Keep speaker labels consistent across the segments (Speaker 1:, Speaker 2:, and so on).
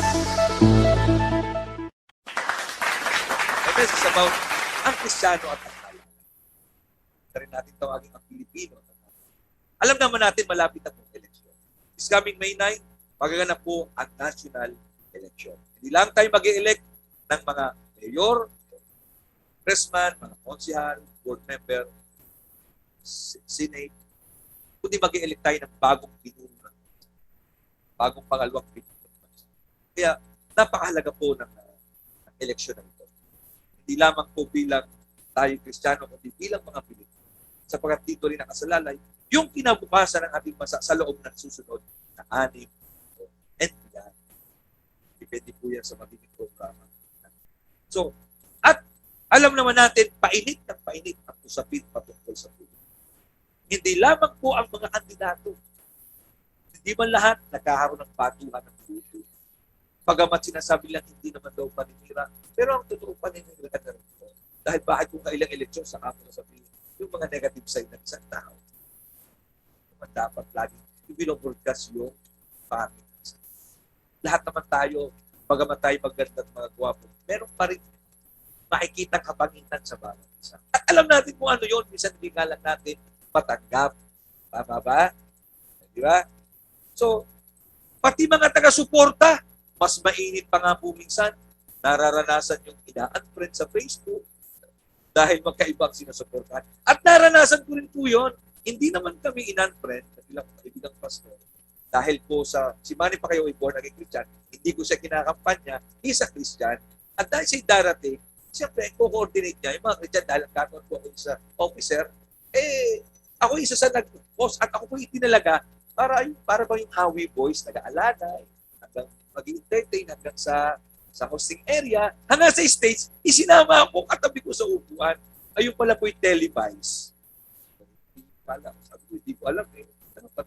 Speaker 1: The message is about ang Kristiyano at ang Kalaban. Ito rin natin tawagin ang Pilipino. Alam naman natin malapit na pong eleksyon. This coming May 9, magaganap po ang national election. Hindi lang tayo mag-elect ng mga mayor, congressman, mga konsihal, board member, senate, kundi mag-elect tayo ng bagong pinuno, bagong pangalawang pinuno. Kaya napakahalaga po ng eleksyon na ito. Hindi lamang po bilang tayo Kristiyano, kundi bilang mga Pilipino. Sapagkat dito rin nakasalalay yung kinabukasan ng ating bansa sa loob ng susunod na 6 and beyond. Depende po yan sa magiging programa. So, at alam naman natin, painit ng painit ang usapin patungkol sa puso. Hindi lamang po ang mga kandidato. Hindi man lahat nagkakaroon ng patuhan ng puso. Pagamat sinasabi lang hindi naman daw paninira. Pero ang totoo paninira na rin po. Dahil bakit kung kailang eleksyon sa kampo na sabihin, yung mga negative side ng isang tao, dapat lagi i-broadcast yung pangit. Lahat naman tayo, bagamat tayo maganda at mga gwapo, meron pa rin makikita kapangitan sa bawat isa. At alam natin kung ano yun, minsan hindi nga lang natin matanggap. Tama ba? Di ba? So, pati mga taga-suporta, mas mainit pa nga po minsan, nararanasan yung ina-unfriend sa Facebook dahil magkaibang sinusuportahan. At naranasan ko rin po yun. Hindi naman kami in-unfriend na bilang kaibigang pastor. Dahil po si Manny Pacquiao ay born again Christian, hindi ko siya kinakampanya, he's a Christian. At dahil siya darating, siyempre, co-coordinate niya yung mga Christian dahil gagawin po ako sa officer. Ako isa sa nag-post at ako po itinalaga para ba yung Howie Boys, nag-aalanay, hanggang mag-entertain hanggang sa hosting area, hanggang sa stage, isinama ako katabi ko sa upuan. Ayun pala po yung televise. Sabi ko, hindi ko alam eh. Dapat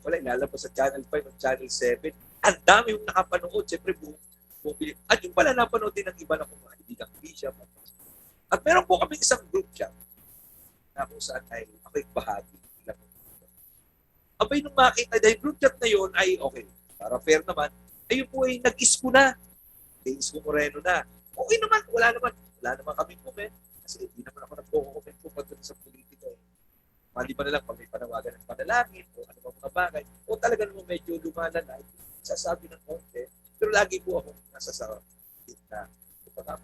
Speaker 1: wala, ilalabas sa Channel 5 o Channel 7. Ang dami yung nakapanood. Siyempre, bumili. At yung pala napanood din ng iba na mga kaibigang bishop. At meron po kami isang group chat na kung saan ay ako'y bahagi. Abay, nung makita, dahil group chat na yun ay okay. Para fair naman, ayun po ay nag-isko na. Isko Moreno na. Okay naman, wala naman kami comment. Kasi hindi naman ako nagpo-comment po pagdating sa politika eh. Mali pa na lang pag may panawagan ng panalangin o ano mga bagay. O talaga naman medyo lumalanay, sasabi ng konti. Pero lagi po ako nasa sa gitna.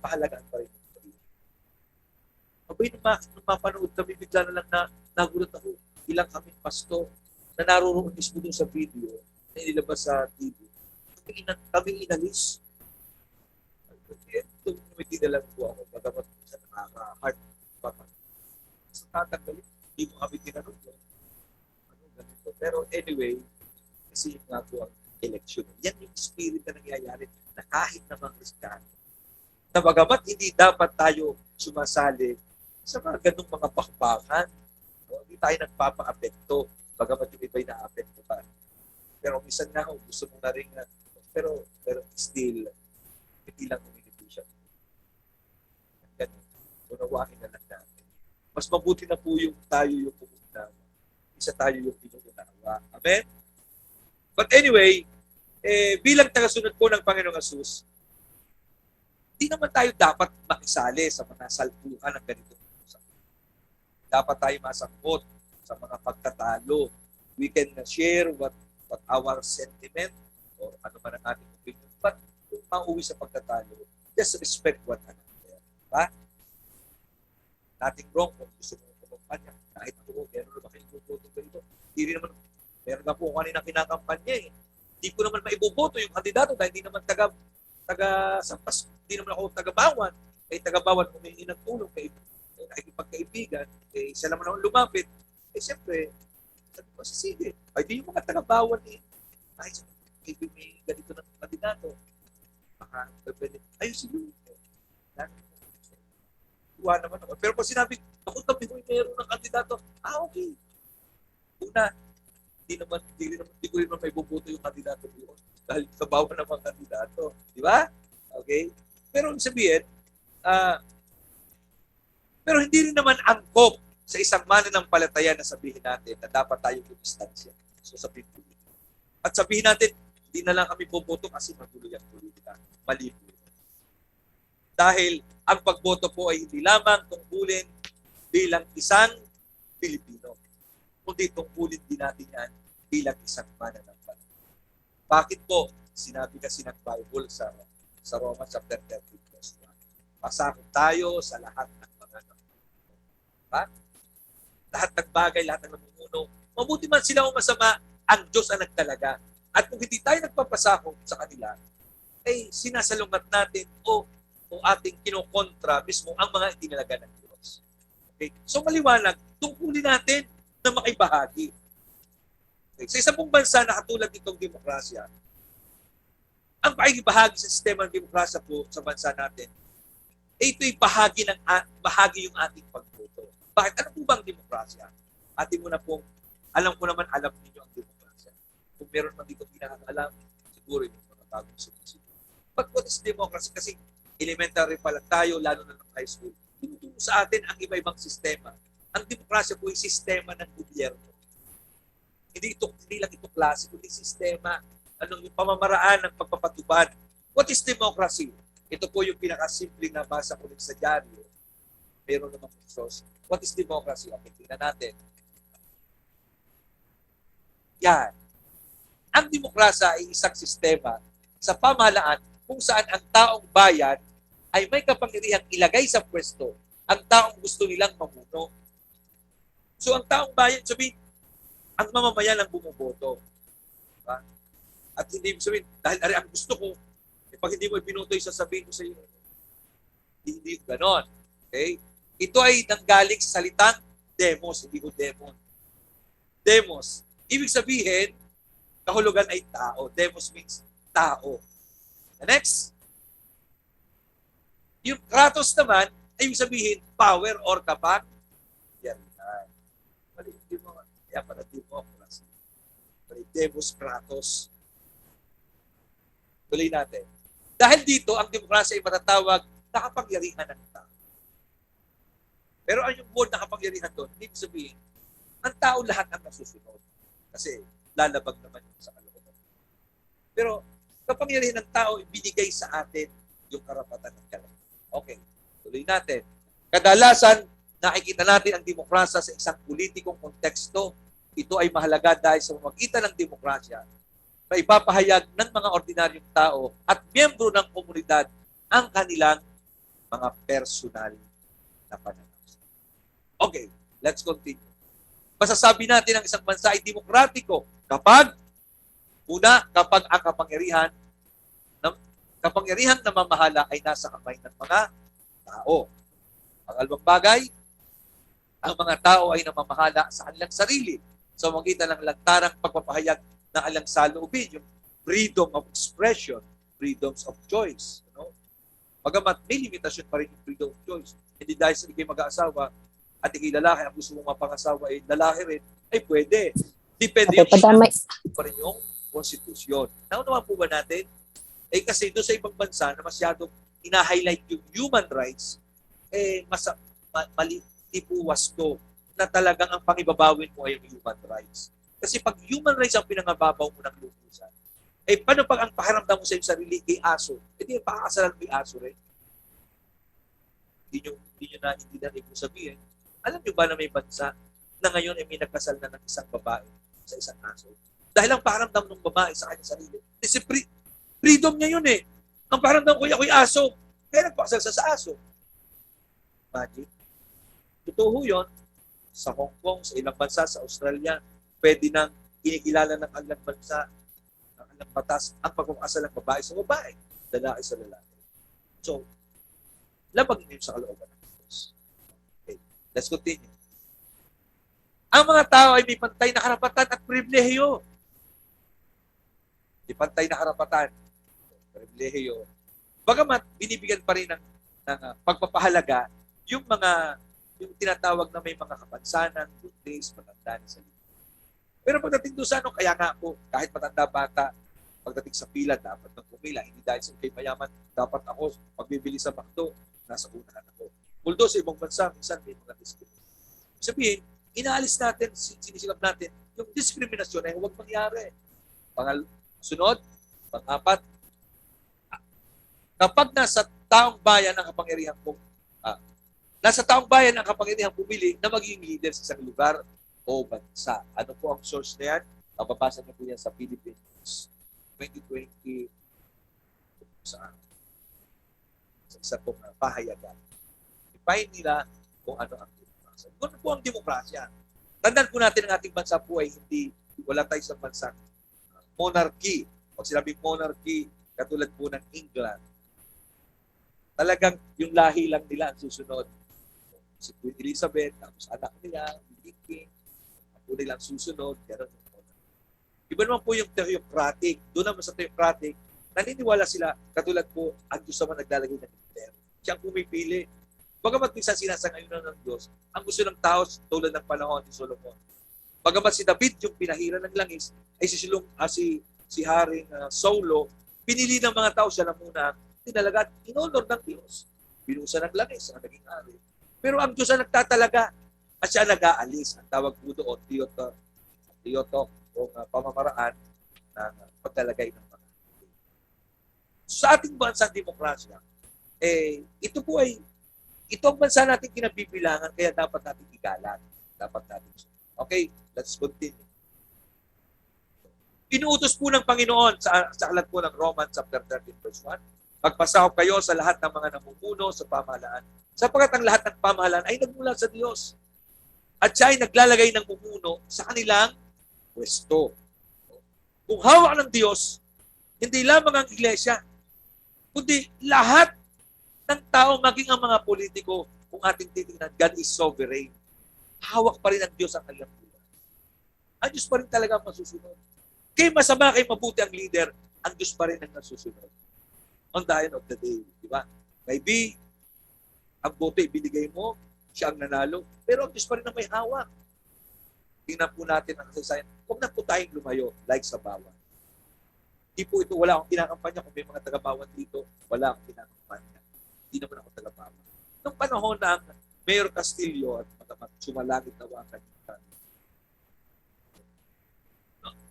Speaker 1: Pahalagaan pa rin. Abay, nung mapanood kami, bigla na lang nagulat ako. Ilang kami pastor na naroon mismo doon sa video na inilabas sa TV. Kami inalis. Tumiti na lang po ako. Bagamat sa nakaka-heart pa. Sa tatanggalin, hindi mo kami tinanong ko. Ganito. Pero anyway, kasi yung nga po ang election. Yan yung spirit na nangyayari na kahit na mga Kristiyano. Na bagamat hindi dapat tayo sumasali sa mga ganung mga bakbakan. Hindi tayo nagpapa-apekto. Bagamat yung iba'y na-apekto pa. Pero minsan nga, gusto mo na rin pero still, hindi lang communication. Ganun. Unawain na lang natin. Mas mabuti na po yung tayo yung pumunta. Isa tayo yung pinuunawa. Amen? But anyway, bilang tagasunod po ng Panginoong Hesus, hindi naman tayo dapat makisali sa mga salpuhan ng ganito. Dapat tayo masangkot sa mga pagtatalo. We can share what our sentiment or ano man ang ating opinion. But kung mauwi sa pagtatalo, just respect one another. Diba? Nothing wrong kung gusto mo kumampanya. Kahit ako, meron na ba kayong buboto ganito? Hindi rin naman, meron na po kanina kinakampanya eh. Hindi ko naman maiboboto yung kandidato dahil hindi naman taga-sampas, hindi naman ako taga-bawan. Kaya taga-bawan humingi ng tulong kay nakikipagkaibigan, siya naman ako lumapit. Siyempre, sabi ko, sige. Ay, di yung mga taga-bawan eh. Ay, may ganito ng kandidato. Baka, sige. Tuwa naman ako. Pero pag sinabi, ako tabi ko meron ng kandidato, okay. Una, hindi ko rin naman may bubuto yung kandidato yun. Dahil kabawa ng mga kandidato. Di ba? Okay? Pero sabihin, pero hindi rin naman angkop sa isang mananampalataya na sabihin natin na dapat tayo lumistansya. So sabihin ko. At sabihin natin, Hindi na lang kami boboto kasi magulo ang politika. Mali po. Dahil ang pagboto po ay hindi lamang tungkulin bilang isang Pilipino, kundi tungkulin din natin yan bilang isang mananampalataya. Bakit po? Sinabi kasi ng Bible sa Romans chapter 13 verse 1. Pasakop tayo sa lahat ng mga namumuno. Diba? Lahat ng bagay, lahat ng namumuno. Mabuti man sila o masama, ang Diyos ang nagtalaga. At kung hindi tayo nagpapasakop sa kanila, ay sinasalungat natin o ating kinokontra mismo ang mga itinalaga ng Diyos. Okay? So maliwanag, tungkulin natin na makibahagi. Okay? Sa isang pong bansa na katulad nitong demokrasya, ang pakikibahagi sa sistema ng demokrasya po sa bansa natin, ito'y bahagi yung ating pagboto. Bakit? Ano po bang demokrasya? Atin mo na pong, alam ninyo ang demokrasya. Kung meron man dito pinakakalam, siguro yung mga bagong sumusunod. But what is democracy? Kasi elementary pa lang tayo, lalo na ng high school. Tinuturo sa atin ang iba-ibang sistema. Ang demokrasya po ay sistema ng gobyerno. Hindi lang ito klase, kundi sistema, yung pamamaraan ng pagpapatubad. What is democracy? Ito po yung pinakasimpleng nabasa ko sa dyaryo. Meron naman po source. What is democracy? Okay, tingnan natin. Yan. Ang demokrasya ay isang sistema sa pamahalaan kung saan ang taong bayan ay may kapangyarihang ilagay sa pwesto ang taong gusto nilang mamuno. So ang taong bayan, sabihin, ang mamamayan lang bumuboto. Diba? At hindi mo sabihin, dahil ang gusto ko, pag hindi mo ibinuto, sasabihin ko sa iyo, hindi ganon. Okay? Ito ay nanggaling sa salitang demos, hindi ko demon. Demos. Ibig sabihin, kahulugan ay tao. Demos means tao. The next, yung kratos naman, ay ibig sabihin, power or kapag. Yan. Mali, hindi mo. Kaya pala democracy. Mali, demos, kratos. Tuloy natin. Dahil dito, ang demokrasya ay matatawag na kapangyarihan ng tao. Pero ang yung word na kapangyarihan doon, hindi sabihin, ang tao lahat ang nasusunod. Kasi lalabag naman yun sa kalooban. Pero kapangyarihan ng tao, ibinigay sa atin yung karapatan ng kalooban. Okay, tuloy natin. Kadalasan, nakikita natin ang demokrasya sa isang politikong konteksto. Ito ay mahalaga dahil sa pamamagitan ng demokrasya, may ipapahayag ng mga ordinaryong tao at miyembro ng komunidad ang kanilang mga personal na pananaw. Okay, let's continue. Masasabi natin ang isang bansa ay demokratiko kapag ang kapangyarihan na mamahala ay nasa kamay ng mga tao. Pangalawang bagay, ang mga tao ay namamahala sa kanilang sarili sa pamamagitan ng lantarang pagpapahayag ng alang saloobin, yung freedom of expression, freedoms of choice. Bagamat may limitasyon pa rin yung freedom of choice. Hindi dahil sa ikay mag-aasawa at ikay lalaki, ang gusto mong mapangasawa ay lalaki rin, ay pwede. Depende yung pa rin yung konstitusyon. Naunawaan po ba natin? Kasi doon sa ibang bansa na masyadong ina-highlight yung human rights, malipuwas to na talagang ang pangibabawin mo ay yung human rights. Kasi pag human rights ang pinangababaw mo ng lubusan, paano pag ang pakiramdam mo sa iyong sarili kay aso? Hindi yung pakakasalan mo yung aso rin. Hindi nyo na ibig sabihin. Alam nyo ba na may bansa na ngayon ay may nagkasal na ng isang babae sa isang aso? Dahil ang pakiramdam ng babae sa kanyang sarili, kasi freedom niya yun eh. Ang pakiramdam ko, ako'y aso. Kaya nagpakasal sa aso. Imagine. Totoo yun. Sa Hong Kong, sa ilang bansa, sa Australia, pwede nang kinikilala ng kanilang bansa, ng kanilang batas, ang pagpapakasal ng babae sa babae, lalaki sa lalaki. So, labag niyo sa kalooban ng Diyos. Okay, let's continue. Ang mga tao ay may pantay na karapatan at pribilehiyo. May pantay na karapatan, pribilehiyo. Bagamat binibigyan pa rin ng pagpapahalaga yung tinatawag na may mga kapansanan, good days, matanda na sa libo. Pero pagdating doon sa kaya nga po, kahit matanda-bata, pagdating sa pila, dapat nang pumila. Hindi dahil sa kay mayaman, dapat ako, pagbibili sa McDo, nasa unahan ako. Although sa ibang bansa, minsan may mga discrimination. Sabihin, inaalis natin, sinisilap natin, yung discrimination ay huwag mangyari. Sunod, Pang-apat, kapag nasa taong bayan ang kapangyarihan nasa taong bayan ang kapangyarihan pumili na maging leader sa isang lugar o bansa. Ano po ang source na yan? Mababasa niyo po yan sa Philippines 2020 sa isa pong pahayagan. Define nila kung ano ang demokrasya. Ano po ang demokrasya? Tandaan po natin ang ating bansa po ay wala tayo sa bansang monarchy. Pag sinabing monarchy, katulad po ng England, talagang yung lahi lang nila ang susunod. Si Queen Elizabeth, tapos anak nila, yung king, ang po nilang susunod, gano'n. Iba naman po yung theocratic. Doon naman sa theocratic, naniniwala sila, katulad po, ang Diyos naman naglalagay ng leader. Siya ang pumipili. Bagamat minsan sinasangayunan ng Diyos, ang gusto ng tao tulad ng panahon ni Solomon. Bagamat si David, yung pinahira ng langis, ay si Haring Saulo, pinili ng mga tao siya na muna, tinalaga at inonor ng Diyos. Binusa ng langis, ang naging hari. Pero ang Diyos ang nagtatalaga at siya nag-aalis. Ang tawag po doon, Theotok, o pamamaraan ng paglalagay ng mga. Sa ating bansang demokrasya, ito ang bansa natin kinabibilangan, kaya dapat natin igalan. Dapat natin. Okay, let's continue. Inuutos po ng Panginoon sa aklat po ng Romans chapter 13 verse 1, magpasakop kayo sa lahat ng mga namumuno sa pamahalaan, sapagkat ang lahat ng pamahalaan ay nagmula sa Diyos. At siya ay naglalagay ng mumuno sa kanilang pwesto. Kung hawak ng Diyos, hindi lamang ang iglesia, kundi lahat ng tao, maging ang mga politiko, kung ating titingnan, God is sovereign. Hawak pa rin ang Diyos ang kanilang buhay. Ang Diyos pa rin talaga ang masusunod. Kaya masama, kay mabuti ang leader, ang Diyos pa rin ang nasusunod. On the end of the day, di ba? Maybe, ang boto ibinigay mo, siya ang nanalo, pero ang Diyos pa rin ang may hawak. Tingnan po natin ang kasaysayan. Huwag na po tayong lumayo, like sa bawat. Hindi po ito, wala akong kinakampanya. Kung may mga taga-bawat dito, wala akong kinakampanya. Hindi naman ako taga-bawat. Noong panahon ng Mayor Castillo at sumalangit na wakan,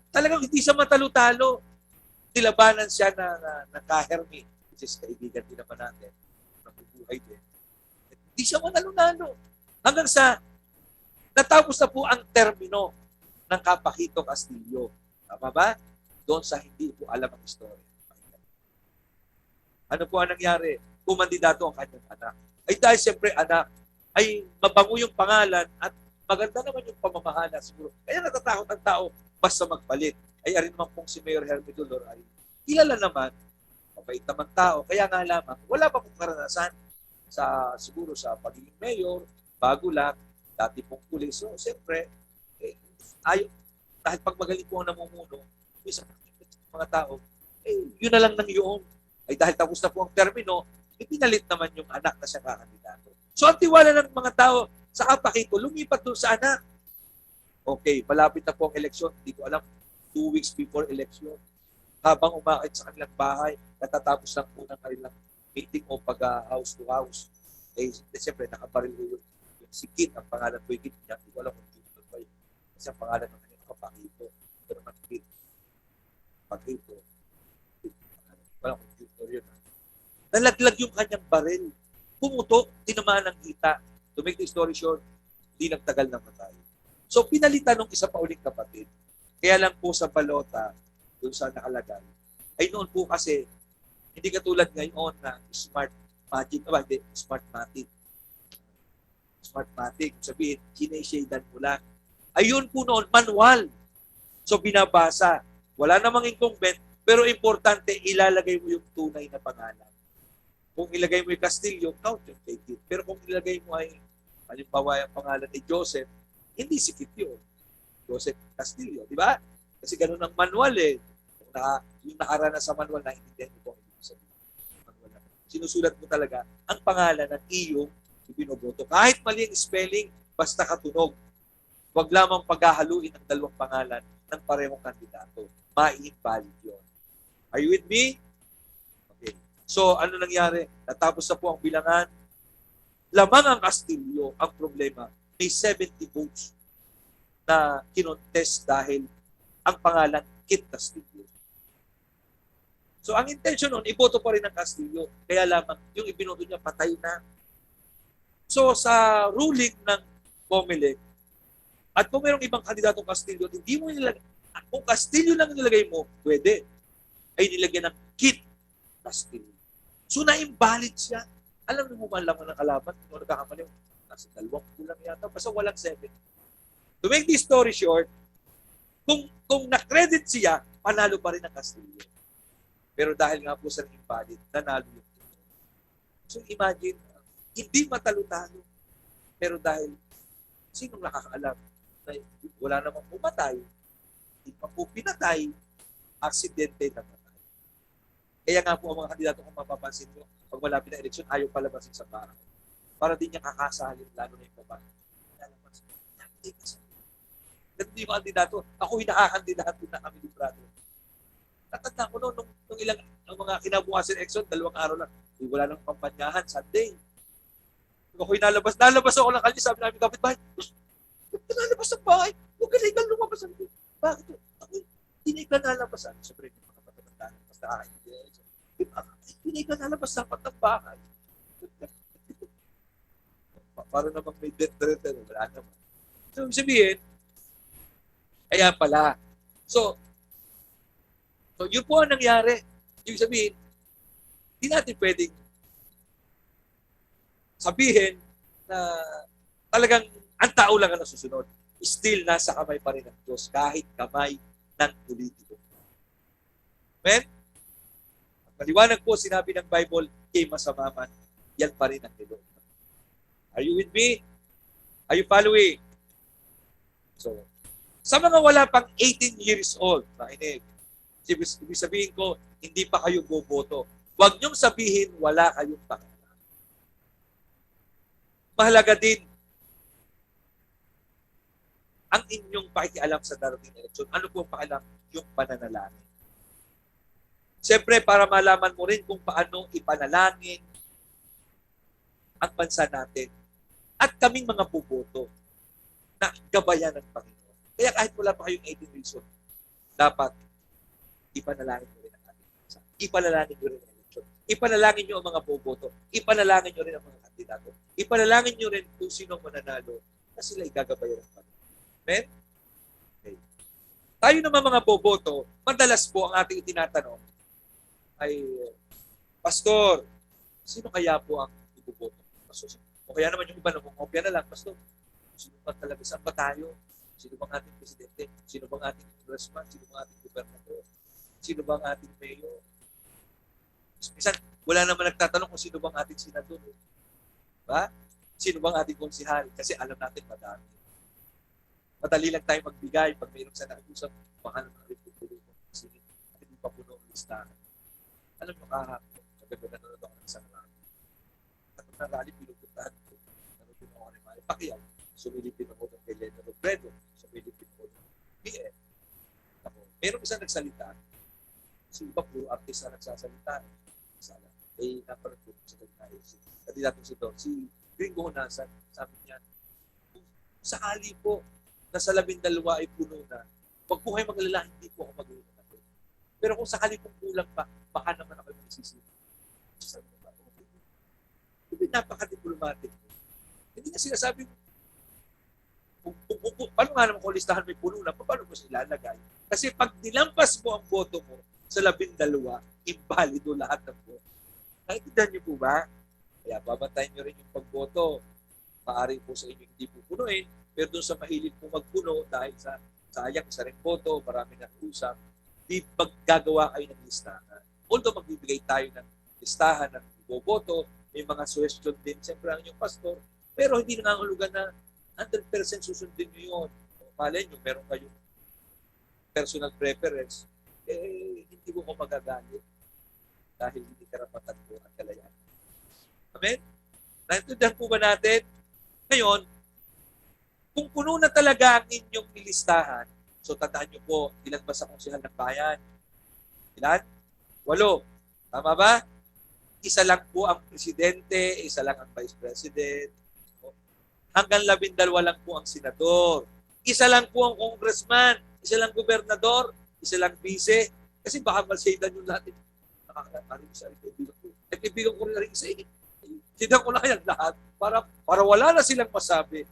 Speaker 1: talagang hindi siya matalo-talo. Tilabanan siya na kahermi, which is kaibigan din naman natin, nabubuhay din. Hindi siya manalo-nalo. Hanggang sa natapos na po ang termino ng Kapakito Castillo. Tama ba? Doon sa hindi po alam ang istorya. Ano po ang nangyari? Kumandidato ang kanyang anak. Ay dahil siyempre anak, ay mabango yung pangalan at maganda naman yung pamamahala siguro. Kaya natatakot ang tao basta magpalit. Ay arin naman pong si Mayor Hermy Dolor ay kilala naman, mabait naman tao. Kaya nga lamang, wala pa pong karanasan siguro sa pagiging mayor, bago lang, dati pong pulis. So, siyempre, dahil pag magaling po ang namumuno, sa mga tao, yun na lang ng yun. Ay dahil tapos na po ang termino, ipinalit naman yung anak na siya kakandidato. So, ang tiwala ng mga tao sa Kapakito, lumipat doon sa anak. Okay, malapit na po ang eleksyon. Hindi ko alam, 2 weeks before election. Habang umakit sa kanilang bahay, natatapos lang po ng kanilang meeting o pag-house to house. Siyempre, nakabaril yung si Kit, ang pangalan ko yung Kit niya. Hindi ko alam kung Kit ba yun. Kasi ang pangalan ng kanyang Kapakito. Ito naman Kit. Pakito. Wala kung junior yun. Nalaglag yung kanyang baril. Pumutok, tinamaan ng hita. To make the story short, hindi nagtagal na matay. So, pinalitan ng isa pa uling kapatid. Kaya lang po sa balota, doon sa nakalagay, ay noon po kasi, hindi katulad ngayon na Smartmatic. Smartmatic, sabihin, kineshaydan mo lang. Ayun po noon, manual. So, binabasa. Wala namang incumbent, pero importante, ilalagay mo yung tunay na pangalan. Kung ilagay mo yung Castillo, count yung kay Kit. Pero kung ilagay mo ay, halimbawa yung pangalan ni Joseph, hindi si Kit yun. Joseph Castillo, di ba? Kasi ganun ang manual eh. Yung nakaranas sa manual na hindi mo kung ibig sabihin. Sinusulat mo talaga ang pangalan ng iyong binoboto. Kahit mali ang spelling, basta katunog. Huwag lamang paghahaluin ang dalawang pangalan ng parehong kandidato. Ma-invalid yun. Are you with me? Okay. So, ano nangyari? Natapos na po ang bilangan. Lamang ang Castillo, ang problema, may 70 votes na kinontest dahil ang pangalan Kit Castillo. So ang intention nun, iboto pa rin ng Castillo. Kaya lamang yung ibinoto niya patay na. So sa ruling ng COMELEC, at kung mayroong ibang kandidatong Castillo, hindi mo nilagay, kung Castillo lang nilagay mo, pwede. Ay nilagyan ng Kit Castillo. So na-invalid siya. Alam mo man lang ng kalaban, kung nagkakamali, nasa 2 kulang yata, basta walang 7. To make this story short, kung na-credit siya, panalo pa rin ang Castillo. Pero dahil nga po sa invalid, nanalo yung team. So imagine, hindi matalo-talo. Pero dahil, sinong nakakaalam na wala namang pumatay, hindi pa po pinatay, aksidente na matay. Kaya nga po ang mga kandidato kung mapapansin nyo, pag malapit na eleksyon, ayaw palabasin sa bahay. Para din niya kakasahalin, lalo na yung babae. Lalabas. Hindi kasi. Ganun yung mga kandidato. Ako hinakakandidato na kami ni brother. Tatanda ko nung ilang mga kinabukasan eleksyon, 2 araw lang. Wala nang pampanyahan, Sunday. Kung ako nalabas ako ng kalye, sabi namin kapitbahay, nalabas ang bahay. Huwag ka na ikaw lumabas. Bakit? Ako, hindi na ikaw nalabasan. Siyempre, yung mga patatandaan, basta hindi na ikaw nalabas dapat ng bahay. Para namang may death-threat, wala naman. So, sabihin, kaya pala. So, yun po ang nangyari. Yung sabihin, hindi natin pwedeng sabihin na talagang ang tao lang ang nasusunod. Still, nasa kamay pa rin ng Diyos kahit kamay ng politiko. Amen? Maliwanag po, sinabi ng Bible, kay masama man, yan pa rin ang nilog. Are you with me? Are you following? So, sa mga wala pang 18 years old, nakinig, ibig sabihin ko, hindi pa kayo boboto. Huwag niyong sabihin, wala kayong pangalan. Mahalaga din ang inyong pakikialam sa darating na eleksyon. Ano po ang pakialam? Yung pananalangin. Siyempre, para malaman mo rin kung paano ipanalangin ang bansa natin at kaming mga boboto na gabayan ng Panginoon. Kaya kahit wala pa kayong 18 years old, dapat ipanalangin nyo rin ang ating bansa. Ipanalangin nyo rin ang eleksyon. Ipanalangin nyo ang mga boboto. Ipanalangin nyo rin ang mga kandidato. Ipanalangin nyo rin kung sino ang mananalo na sila igagabayan ng Panginoon. Amen? Okay. Tayo naman mga boboto, madalas po ang ating itinatanong ay, Pastor, sino kaya po ang iboboto? Pastor, o kaya naman yung iba na kopya na lang, Pastor, sino ba talaga, saan ba tayo? Sino bang ating presidente? Sino bang ating congressman? Sino bang ating gobernador? Sino bang ating mayor? Minsan, wala naman nagtatanong kung sino bang ating senador. Diba? Sino bang ating konsihal? Kasi alam natin madami. Madali lang tayo magbigay pag mayroong sa nag-usap, baka naman republiko kasi hindi pa puno ang listahan. Alam mo kahapon, magabi na nanonood ako ng isang rally. At nung rally, pinupuntahan ko. Nanonood ako ni Manny Pacquiao. Sumilipin ako ng kay Leno Robredo. Sumilipin ako ng BF. Ako, mayroong isang nagsalita. Si iba puro artist na nagsasalita. Sana. Eh, napanood ko sa kanya. Kandidato si Don. Si Gringo Honasan, sabi niya, kung sakali po, nasa 12 ay puno na, wag po kayo mag-alala, hindi po ako mag-alala. Pero kung sakali pong kulang pa, baka naman ako magsisisi. Sabi ko ba, okay. Napaka-diplomatic. Hindi na sinasabi, paano nga naman kung listahan may puno na, paano mo sila ilalagay? Kasi pag nilampas mo ang boto mo sa 12, invalido lahat ng boto. Naintindihan niyo po ba? Kaya babantayan niyo rin yung pagboto. Maaari po sa inyo hindi pupunuin, pero doon sa mahilig po magpuno dahil sa sayang isa rin boto, marami nang usap, di maggagawa kayo ng listahan. Although magbibigay tayo ng listahan ng boboto, may mga suggestion din siyempre ang inyong pastor, pero hindi nangangulugan na 100% susundin nyo yun. Malay nyo, meron kayong personal preference, hindi mo ko magagalit dahil hindi karapatan po ang kalayaan. Amen? Naintindihan po ba natin? Ngayon, kung puno na talaga ang inyong nilistahan, so tandaan nyo po, ilan ba sa konsehal ng bayan? Ilan? 8. Tama ba? Isa lang po ang presidente, isa lang ang vice president. Hanggang 12 lang po ang senador. Isa lang po ang congressman, isa lang gobernador, isa lang vice. Kasi baka malsaydan yung lahat. makakatarin sa kaibigan ko. Kaibigan ko rin isa eh. Sinan ko na yan lahat para wala na silang masabi.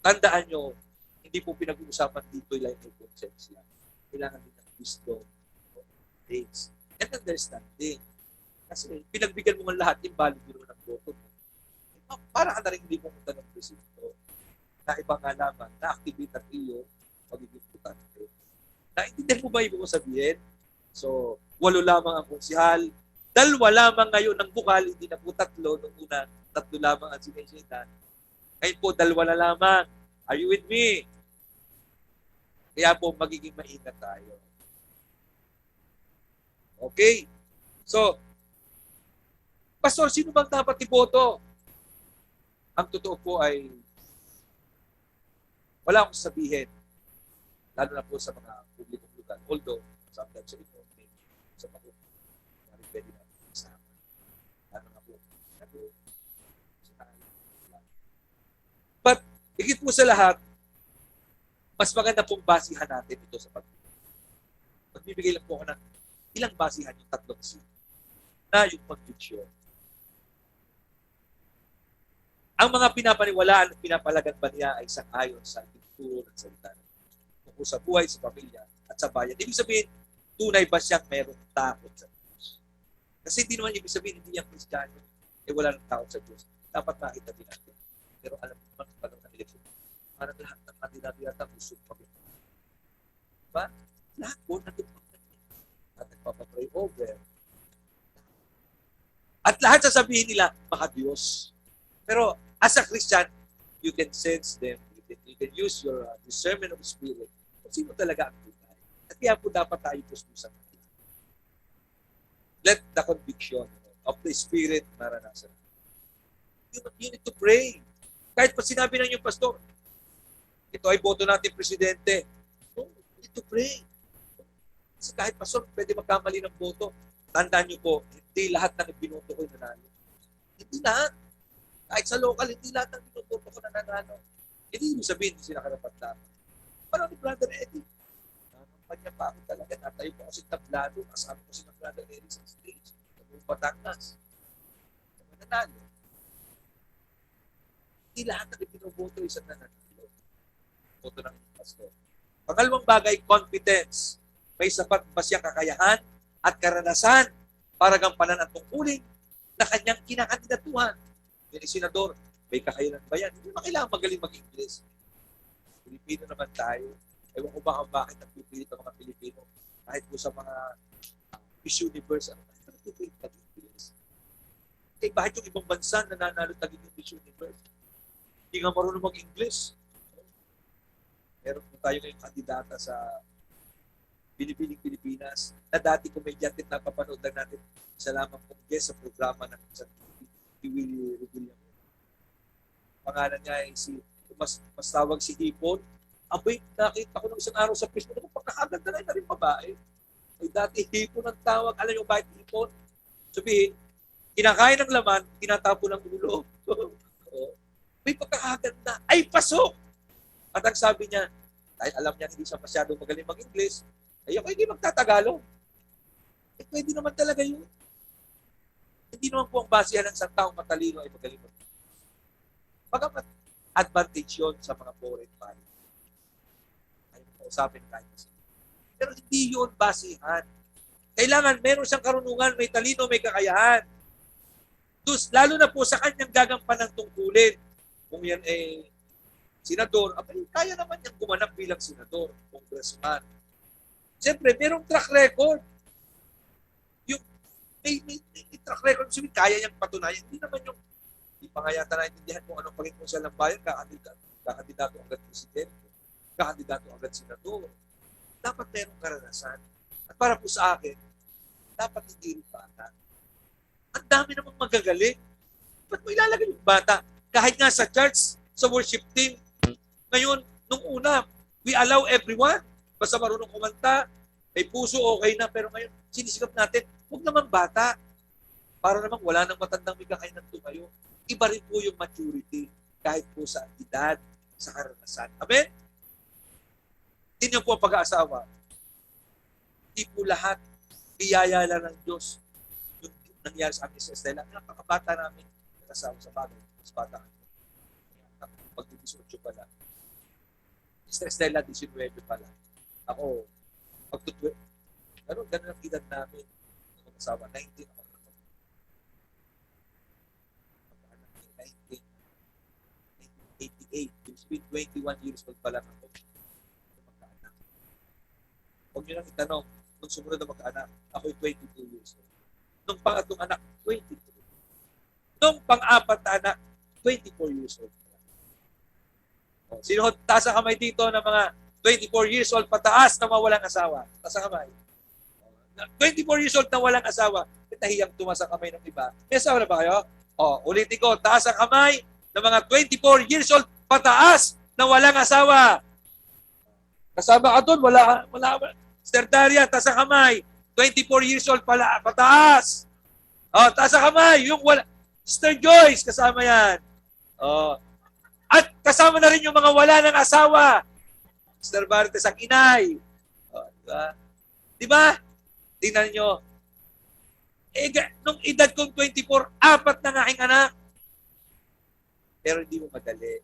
Speaker 1: Tandaan nyo, hindi po pinag-uusapan dito yung conscience lang. Kailangan din ng wisdom, things, and understanding. Kasi pinagbigyan mo ng lahat, yung value mo ng boto mo. Para ka na rin hindi pumunta ng presinto. Na iba nga lamang, na-activate ang iyo magiging putante. Naintindihan mo ba ibig ko sabihin? So, 8 lamang ang konsihal, 2 lamang ngayon ang bukal, hindi na po 3. Nung una, 3 lamang ang sinesita. Ngayon po, 2 na lamang. Are you with me? Kaya po, magiging maingat tayo. Okay? So, Pastor, sino bang dapat iboto? Ang totoo po ay wala akong sabihin, lalo na po sa mga publikong lugar. Although, sometimes sa ito, sa mga pwede na isama. Lalo na po. But, higit po sa lahat, mas maganda pong basihan natin ito sa pagpili. Magbibigay lang po ako ng ilang basihan yung 3 C na yung conviction. Ang mga pinapaniwalaan at pinapalagan ba niya ay sang-ayon sa turo ng salita tungkol sa buhay, sa pamilya, at sa bayan. Ibig sabihin, tunay ba siyang merong takot sa Diyos? Kasi hindi naman ibig sabihin, hindi yung Kristiyano, wala ng takot sa Diyos. Dapat nakita din natin. Pero alam mo naman, panong ng eleksyon, parang lahat ng kandidato yata gusto pamilya. Diba? Lahat po nandun pamilya. At nagpapapray over. At lahat sasabihin nila, baka Diyos. Pero as a Christian, you can sense them. You can use your discernment of spirit kung sino talaga ang tunay. At kaya po dapat tayo puspusan natin. Let the conviction of the Spirit maranasan. You need to pray. Kahit pa sinabi ng yung pastor, ito ay boto natin presidente. No, you need to pray. Kasi kahit pastor, pwede magkamali ng boto. Tandaan niyo po, hindi lahat ng binoto ko nanalo. Hindi lahat. Kahit sa local, hindi lahat ng binoto ko nanalo. Hindi mo sabihin, hindi sila karapat-dapat. Parang ni Brother Eddie. Kanya pa ako talaga. Natayo po kasi tablado. Kasama ko si Brother Eddie sa stage. Sa Batangas. Nanalo. Hindi lahat ng binoboto isang nanalo. Boto ng pastor. Pangalawang bagay, confidence. May sapat ba siyang kakayahan at karanasan para gampanan ang tungkulin na kanyang kinakandidatuhan. Yung senador, may kakayanan ba yan? Hindi naman kailangan magaling mag-English. Pilipino naman tayo. Ewan ko ba kung bakit nagpipilit ang mga Pilipino kahit po sa mga Miss Universe, nagpipilit mag-English. Eh, bakit yung ibang bansa nananalo tagin yung Miss Universe? Hindi nga marunong mag-English. Meron po tayo ngayong kandidata sa Binibining Pilipinas na dati komedyante na napapanood lang natin sa lamang pong guest sa programa ng sa Willie Rebullion. Pangalan niya ay mas tawag si Hipon. Abay, nakita ko ng isang araw sa Facebook na pag nakaganda na rin babae. Ay dati Hipon ang tawag. Alam niyo bakit Hipon? Sabihin, kinakain ng laman, tinatapo ng ulo. May pagkakaganda. Ay, pasok! At ang sabi niya, dahil alam niya hindi siya masyadong magaling mag-English, ay ako hindi magtatagalog. Eh, pwede naman talaga yun. Hindi naman po ang basihan ng isang taong matalino ay magaling mag-English. Pagamat advantage yun sa mga foreign body. Ay mausapin kahit kasi. Pero hindi yun basihan. Kailangan meron siyang karunungan, may talino, may kakayahan. Dus, lalo na po sa kanyang gagampan ng tungkulin. Kung yan ay senador, abay, kaya naman niyang gumanap bilang senador, congressman. Siyempre, merong track record. Yung may track record, sabihin, kaya niyang patunayan. Hindi naman yung, hindi pa nga yata naintindihan kung anong pagkikonsel ng bayan, kakandidato agad presidente, kakandidato agad senador. Dapat merong karanasan. At para po sa akin, dapat hindi rin bata. Ang dami namang magagaling. Ba't mo ilalagay yung bata? Kahit nga sa church, sa worship team, ngayon, nung una, we allow everyone. Basta marunong kumanta, may puso, okay na. Pero ngayon, sinisikap natin, huwag naman bata. Para naman wala nang matandang may kakain ng tumayo. Iba rin po yung maturity kahit po sa edad, sa karanasan. Amen? Tingnan po ang pag-aasawa. Hindi po lahat biyaya lang ng Diyos. nangyari sa amin sa Estela. Napakabata namin nakasawa sa bagay. Mas bata kami. Pag-18 pa lang. Sa Estela, 19 pa lang. Ako, pag-12, ganun ang edad namin. Nakasawa, 19 ako. 1988. It's been 21 years old pa lang ako. Magkaanak. Huwag nyo lang itanong, nung sumunod na magkaanak, ako'y 22 years old. Nung pangatlong anak, 22. Nung pang-apat na anak, 24 years old. Sino taas ang kamay dito ng mga 24 years old pataas na mawalang asawa? Taas ang kamay. 24 years old na walang asawa, tahiyang tumas ang kamay ng iba. May asawa na ba kayo? Ulitin ko, taas ang kamay ng mga 24 years old pataas na walang asawa. Kasama ka doon, wala. Sister Daria, taas ang kamay. 24 years old pala, pataas. Taas ang kamay. Yung wala. Sister Joyce, kasama yan. At kasama na rin yung mga wala ng asawa. Sister Bartes, ang inay. Diba? Diba? Tingnan nyo. Nung edad kong 24, 4 na aking anak. Pero hindi mo madali.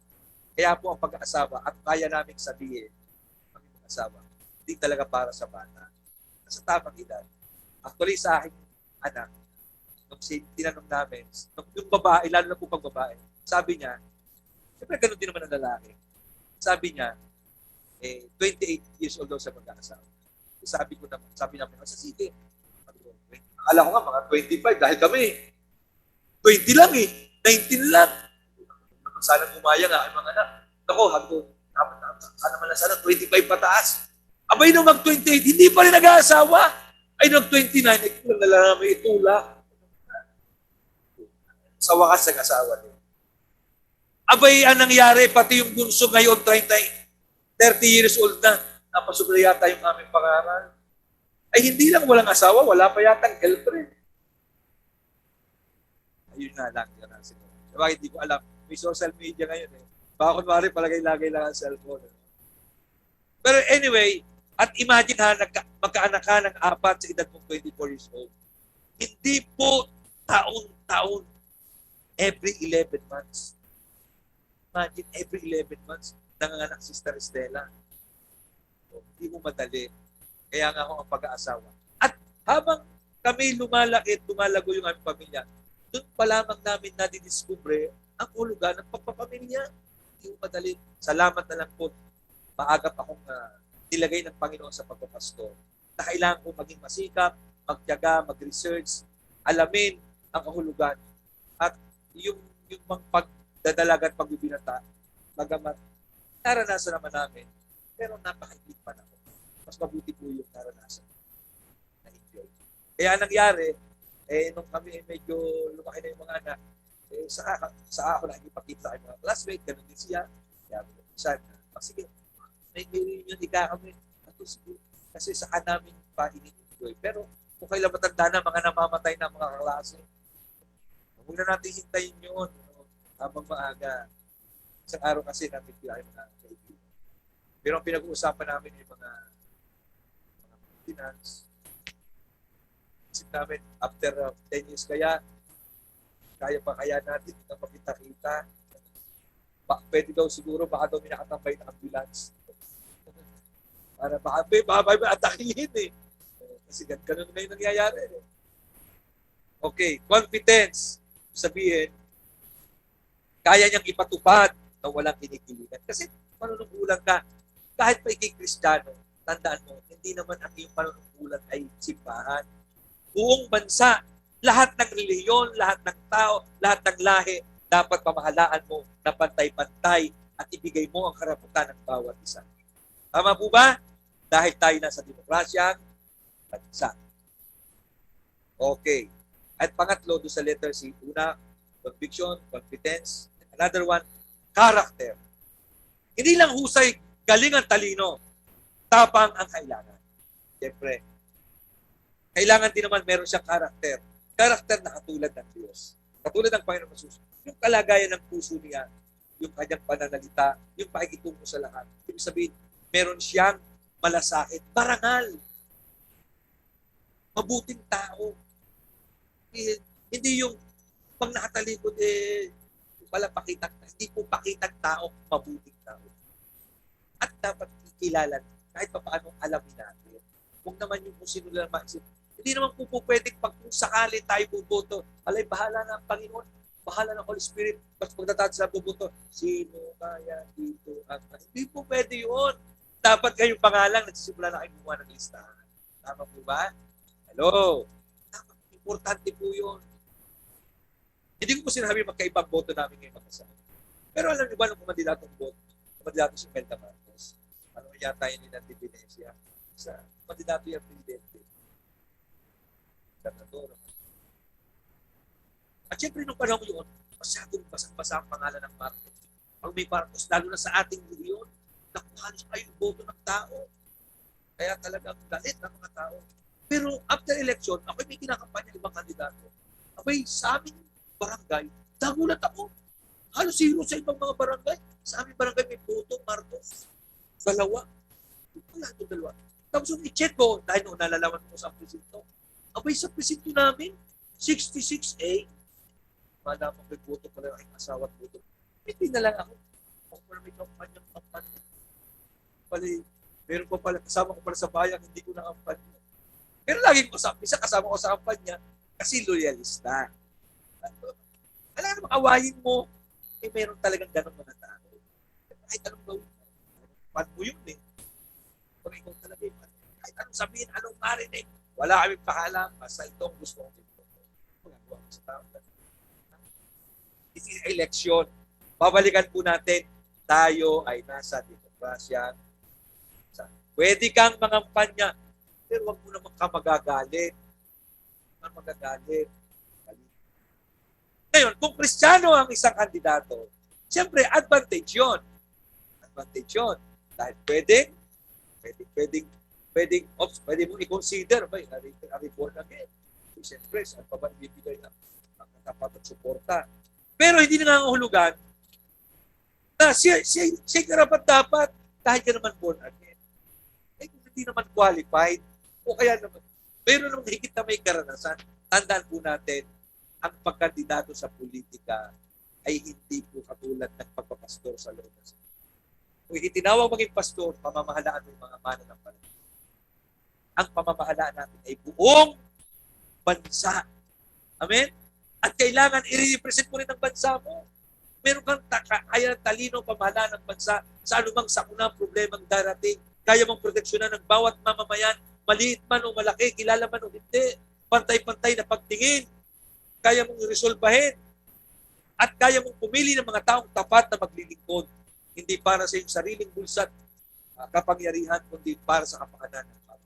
Speaker 1: Kaya po ang pag-aasawa, at kaya namin sabihin, ang pag-aasawa, hindi talaga para sa bata. Sa tamang edad. Actually, sa aking anak, nung tinanong namin, yung babae, lalo na po pag babae, sabi niya, siyempre ganun din naman ang lalaki. Sabi niya, 28 years old daw sa mag-aasawa. Sabi namin, sa sige. Akala ko nga, mga 25 dahil kami. 20 lang 19 lang. Sana gumaya nga ang mga anak. Ako, sana man lang sana 25 pataas. Abay nung mag-28, hindi pa rin nag-aasawa. Ay, nung 29, nalang may itula. Sa wakas, nag-asawa niya. Abay, ang nangyari, pati yung bunso ngayon, 30 years old na, napasubra yata yung aming pangaral. Ay, hindi lang walang asawa, wala pa yatang girlfriend. Ayun nga lang, yun ang siguro. Bakit hindi ko alam, may social media ngayon Baka kunwari palagay-lagay lang ang cellphone. Pero anyway, at imagine magkaanak ka ng 4 sa edad mong 24 years old. Hindi po taon-taon, every 11 months. Imagine, every 11 months, nanganganak si Sister Estela. So, hindi mo madali. Kaya nga ako ang pag-aasawa. At habang kami lumalago yung aming pamilya, doon pa lamang namin nadidiskubre ang hulugan ng pagpapamilya. Hindi mo madali. Salamat na lang po. Maagap akong nilagay ng Panginoon sa pagpapastor. Na kailangan ko maging masikap, magtiyaga, mag-research, alamin ang kahulugan. At yung pagdadalaga at pagbibinata, magamat, naranasan naman namin, pero napakailit pa na ako. Mas mabuti po yung naranasan na-enjoy. Kaya nangyari, nung kami medyo lumaki na yung mga anak, sa ako nakikipagkita sa mga classmate, ganun din siya. Kaya minsan, sige, may reunion kami. Kasi saka namin pa in-enjoy. Pero kung kailan matanda na, mga namamatay na mga klase, huwag na natin hintayin yun habang maaga. Isang araw kasi namin kaya mga kaibigan. Pero ang pinag-uusapan namin yung mga finance. Isip namin, after 10 years kaya pa kaya natin na makita-kita. Pwede daw siguro, baka daw may nakatambay na ambulance. Para baka may atakihin Kasi ganun na yung nangyayari. Okay, competence. Sabihin, kaya niyang ipatupad na walang kinikilingan. Kasi manunungkulan ka, kahit pa ikay-Kristiyano, tandaan mo, hindi naman ang iyong panunungkulan ay simbahan. Buong bansa, lahat ng relihiyon, lahat ng tao, lahat ng lahi, dapat pamahalaan mo na pantay-pantay at ibigay mo ang karapatan ng bawat isa. Tama po ba? Dahil tayo nasa demokrasyang bansa. Okay. At pangatlo, doon sa letter C, una, conviction, competence. Another one, character. Hindi lang husay, galing ang talino, tapang ang kailangan. Siyempre, kailangan din naman meron siyang character. Character na katulad ng Diyos. Katulad ng Panginoon Jesus. Yung kalagayan ng puso niya, yung kanyang pananalita, yung pakikitungo sa lahat. Ibig sabihin, meron siyang malasakit, marangal, mabuting tao. Hindi yung pag nakatalikod, wala pakitang, hindi po pakitang tao, mabuting tao. At dapat ikilala, kahit pa paano alamin natin. Kung naman yung kung sino lang maisip. Hindi naman po pwedeng pag kung sakali tayo buboto, alay, bahala na ang Panginoon, bahala ng Holy Spirit, pag pagdatatag sa buboto, sino kaya dito at hindi po pwede yun. Dapat kayong pangalang, nagsisimula na kayo gumawa ng listahan. Tama po ba? Hello? Dapat importante po yun. Hindi ko po sinabi magkaibang boto namin ngayon magkasama. Pero alam niyo ba nung kumandidatong boto, kumandidato si Melda Marcos, ano yata yun ni Nandi Venecia, sa kumandidato yung presidente. Senador. At syempre nung panahon yun, masyadong basang-basa ang pangalan ng Marcos. Pag may Marcos, lalo na sa ating rehiyon, nakuhalos kayo yung boto ng tao. Kaya talagang galit ng mga tao. Pero after election, ako may kinakampanya ibang kandidato. Abay, sa aming barangay, nagulat ako. Halos zero sa ibang mga barangay. Sa aming barangay may boto, Marcos. Dalawa. Wala ito dalawa. Tapos yung i-check ko, dahil nung nalalaman ko sa presinto, abay sa presinto namin, 66A, malamang may boto pala ang asawa at boto. Hindi na lang ako. Kung pala may kampanya. Pala, meron pa pala, kasama ko pala sa bayan, hindi ko na kampanya. Pero lagi ko kasama ko sa kampanya, kasi loyalista. Alam naman, awayin mo, meron talagang ganong mga tao. Kahit anong gawin mo, pan mo yun eh. Pag ikaw talaga yung kahit anong sabihin, anong marinig, wala kami pakalam, basta itong gusto ko dito. Magagawa ko sa tao. This is election. Babalikan po natin, tayo ay nasa demokrasya. Pwede kang mangampanya, pero wag mo naman ka magagalit. Ngayon, kung Kristiyano ang isang kandidato, siyempre, advantage yun. Dahil pwede mo i-consider, are born again. Siyempre, saan pa ba ibibigay ng tapat at suporta? Pero hindi na nangangahulugan na siya karapat dapat kahit ka naman born again. Kung hindi naman qualified, o kaya naman, meron naman higit na may karanasan, tandaan po natin, ang pagkandidato sa politika ay hindi po katulad ng pagpapastor sa loob ng Diyos. Kung itinawag maging pastor, pamamahalaan mo yung mga mana ng Panginoon. Ang pamamahalaan natin ay buong bansa. Amen? At kailangan i-represent mo rin ang bansa mo. Meron kang kaya ng talino pamahalaan ng bansa sa anumang sakunang problemang darating. Kaya mong proteksyonan ng bawat mamamayan, maliit man o malaki, kilala man o hindi, pantay-pantay na pagtingin. Kaya mong resolbahin. At kaya mong pumili ng mga taong tapat na maglilingkod. Hindi para sa iyong sariling bulsa at kapangyarihan, kundi para sa kapakanan ng tao.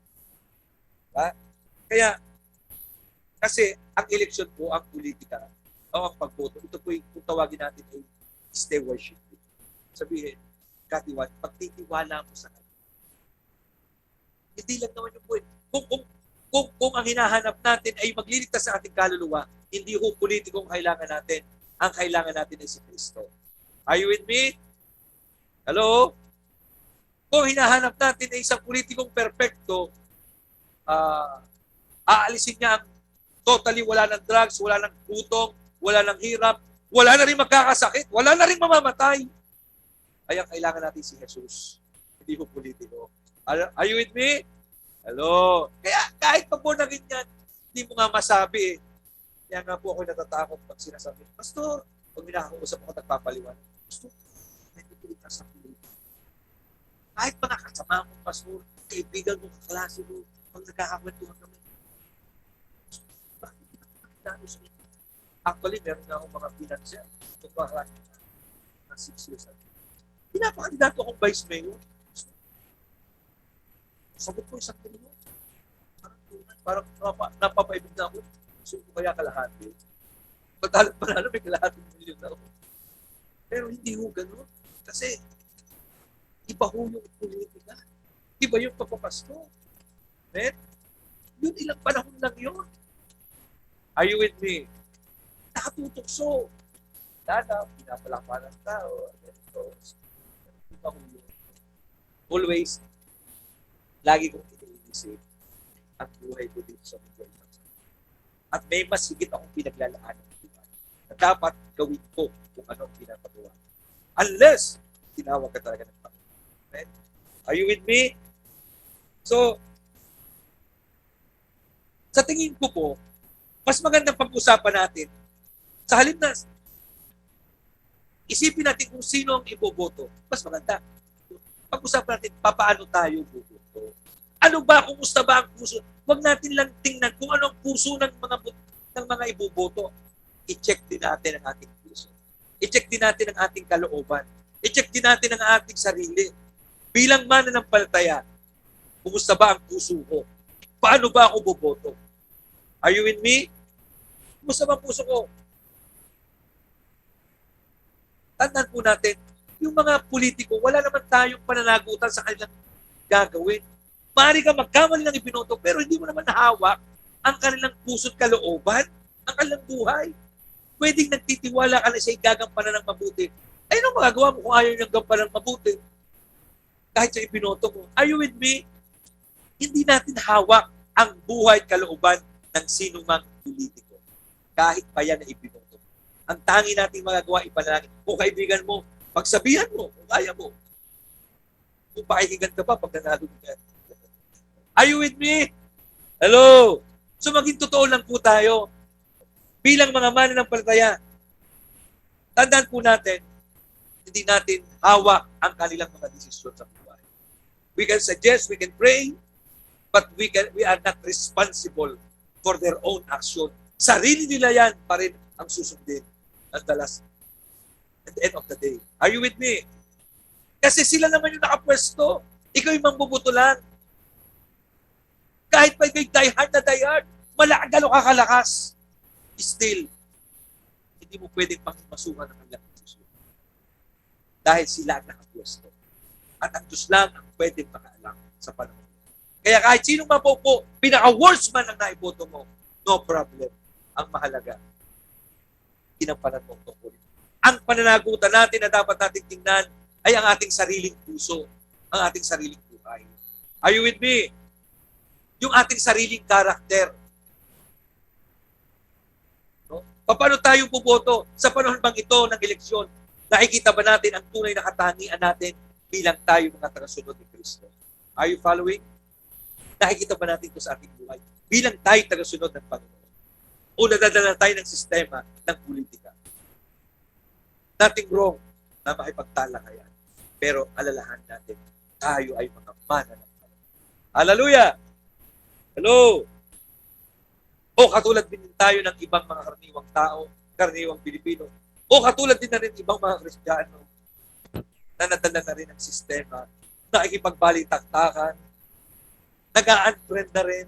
Speaker 1: Diba? Kaya, kasi ang eleksyon po, ang politika, o ang pagboto, ito po yung tawagin natin ay stewardship. Sabihin, pagtitiwala mo sa kanya. Hindi lang naman yung point. Kung ang hinahanap natin ay magliligtas sa ating kaluluwa, hindi ho politikong kailangan natin. Ang kailangan natin ay si Kristo. Are you with me? Hello? Kung hinahanap natin ay isang politikong perfecto, aalisin niya ang totally wala ng drugs, wala ng gutom, wala ng hirap, wala na rin magkakasakit, wala na rin mamamatay. Ay ang kailangan natin si Jesus. Hindi ho politiko. Are you with me? Hello? Kaya kahit pag born again yan, hindi mo nga masabi eh. Kaya nga po ako natatakot pag sinasabi, Pastor, pag minakausap ako nagpapaliwanag, Pastor, may tutuloy ka sa politika. Kahit pa nakasama mong pastor, kaibigan mo, kaklase mo, pag nagkakakwentuhan kami, bakit nakakitano sa inyo? Actually, meron na akong mga financier. Ito pa na 6 years ago. Pinapakandidato akong vice mayor. Sagot ko isang tulong. Parang napapaibig na ako. So, kaya kalahati. Pagkalat pa na may kalahating milyon na ako. Pero hindi ho ganun. Kasi, iba ho yung politika. Iba yung papapasto. Men, yun ilang panahon lang yun. Are you with me? Nakatutokso. Dada, pinapalapan ng tao. Iba ho yun. Always, lagi kong iniisip ang buhay ko dito sa mundo. At may mas higit akong pinaglalaan ng buhay na dapat gawin ko kung ano ang pinapagawa. Unless, tinawag ka talaga ng Panginoon. Amen? Are you with me? So, sa tingin ko po, mas magandang pag-usapan natin, sa halip na isipin natin kung sino ang iboboto, mas maganda. Pag-usapan natin, paano tayo boboto. Ano ba, kumusta ba ang puso? Huwag natin lang tingnan kung ano ang puso ng mga iboboto. I-check din natin ang ating puso. I-check din natin ang ating kalooban. I-check din natin ang ating sarili. Bilang mananampalataya, kumusta ba ang puso ko? Paano ba ako boboto? Are you with me? Kumusta ba ang puso ko? Tandaan po natin, yung mga politiko, wala naman tayong pananagutan sa kanilang gagawin. Maaari ka magkamali ng ibinoto, pero hindi mo naman nahawak ang kanilang puso't kalooban, ang kanilang buhay. Pwedeng nagtitiwala ka na siya'y gagampanan ng mabuti. Ay, ano magagawa mo kung ayaw niyang gampanan ng mabuti? Kahit sa ibinoto mo. Are you with me? Hindi natin hawak ang buhay kalooban ng sinumang politiko. Kahit pa yan na ibinoto. Ang tangi nating magagawa, ipanalangin. Kung kaibigan mo, pagsabihan mo, kung kaya mo. Kung pakikigan ka pa, pag nanalo ka. Are you with me? Hello? So maging totoo lang po tayo. Bilang mga mananampalataya, tandaan po natin, hindi natin hawak ang kanilang mga desisyon sa buhay. We can suggest, we can pray, but we are not responsible for their own action. Sarili nila yan pa rin ang susundin at the end of the day. Are you with me? Kasi sila naman yung nakapwesto. Ikaw yung mambubuto lang. Kahit pa ikaw'y die-hard, malagalo ka kalakas. Still, hindi mo pwedeng pangimasukan ng kanilang desisyon. Dahil sila ang nakapwesto. At ang Diyos lang ang pwedeng makaalam sa panahon. Kaya kahit sinong mapupo, pinaka-worst man ang naiboto mo, no problem. Ang mahalaga, ginampanan mo ang tungkulin. Ang pananagutan natin na dapat natin tingnan ay ang ating sariling puso, ang ating sariling buhay. Are you with me? Yung ating sariling karakter. No? Paano tayo buboto sa panahon bang ito ng eleksyon? Nakikita ba natin ang tunay na katangian natin bilang tayo mga tagasunod ni Kristo? Are you following? Nakikita ba natin ito sa ating buhay? Bilang tayo tagasunod ng Panginoon. O nadadala tayo ng sistema ng politika. Nothing wrong na makipagtalakayan. Pero alalahan natin, tayo ay mga mananampalataya. Hallelujah! Hello! O katulad din tayo ng ibang mga karaniwang tao, karaniwang Pilipino. O katulad din na rin ibang mga Kristiyano na nadala na rin ang sistema, nakikipagbalitaktakan, nag-a-unfriend na rin.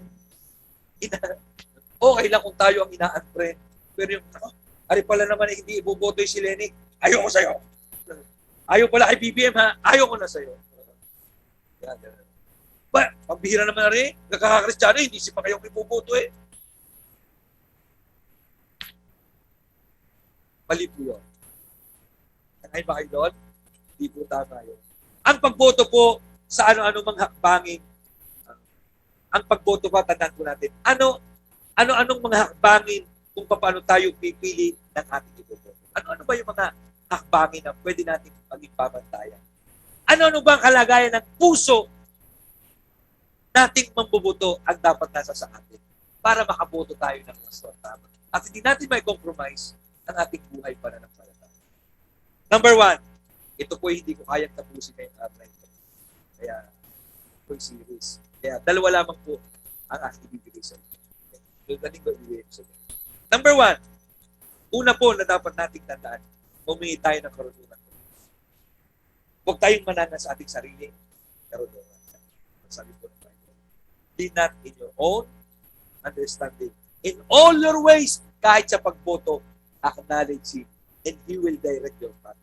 Speaker 1: Okay lang kung tayo ang ina-unfriend. Pero yung, ari pala naman hindi iboboto si Lenny, ayoko sa'yo. Ayaw pala kay BBM ha, ayoko na sa'yo. Yan. Ba, pambihira naman na rin, nagkakakristyano, hindi si pa kayong iboboto eh. Mali po yun. Ay ba kayo doon? Hindi po tama yun. Ang pagboto po sa ano-ano mang hakbangin, ang pagboto pa, tandaan po natin, ano-anong mga hakbangin kung paano tayo pipili ng ating iboboto. Ano-ano ba yung mga hakbangin na pwede natin maging pamantayan? Ano-ano ba ang kalagayan ng puso nating mamboboto ang dapat nasa sa atin para makaboto tayo ng mas tama. At hindi natin may compromise ang ating buhay pananampalataya. Number 1, ito po hindi ko kayang tapusin ngayong araw na ito. Kaya, ito yung series. Kaya, dalawa lamang po ang aking ibibigay sa inyo. Galing ko ibibigay sa inyo. Number 1, una po na dapat nating tandaan, humingi tayo ng karunungan. Huwag tayong manana sa ating sarili. Karunungan. Sabi po ng Bible. Lean not in your own understanding. In all your ways, kahit sa pagboto, acknowledge Him, and He will direct your path.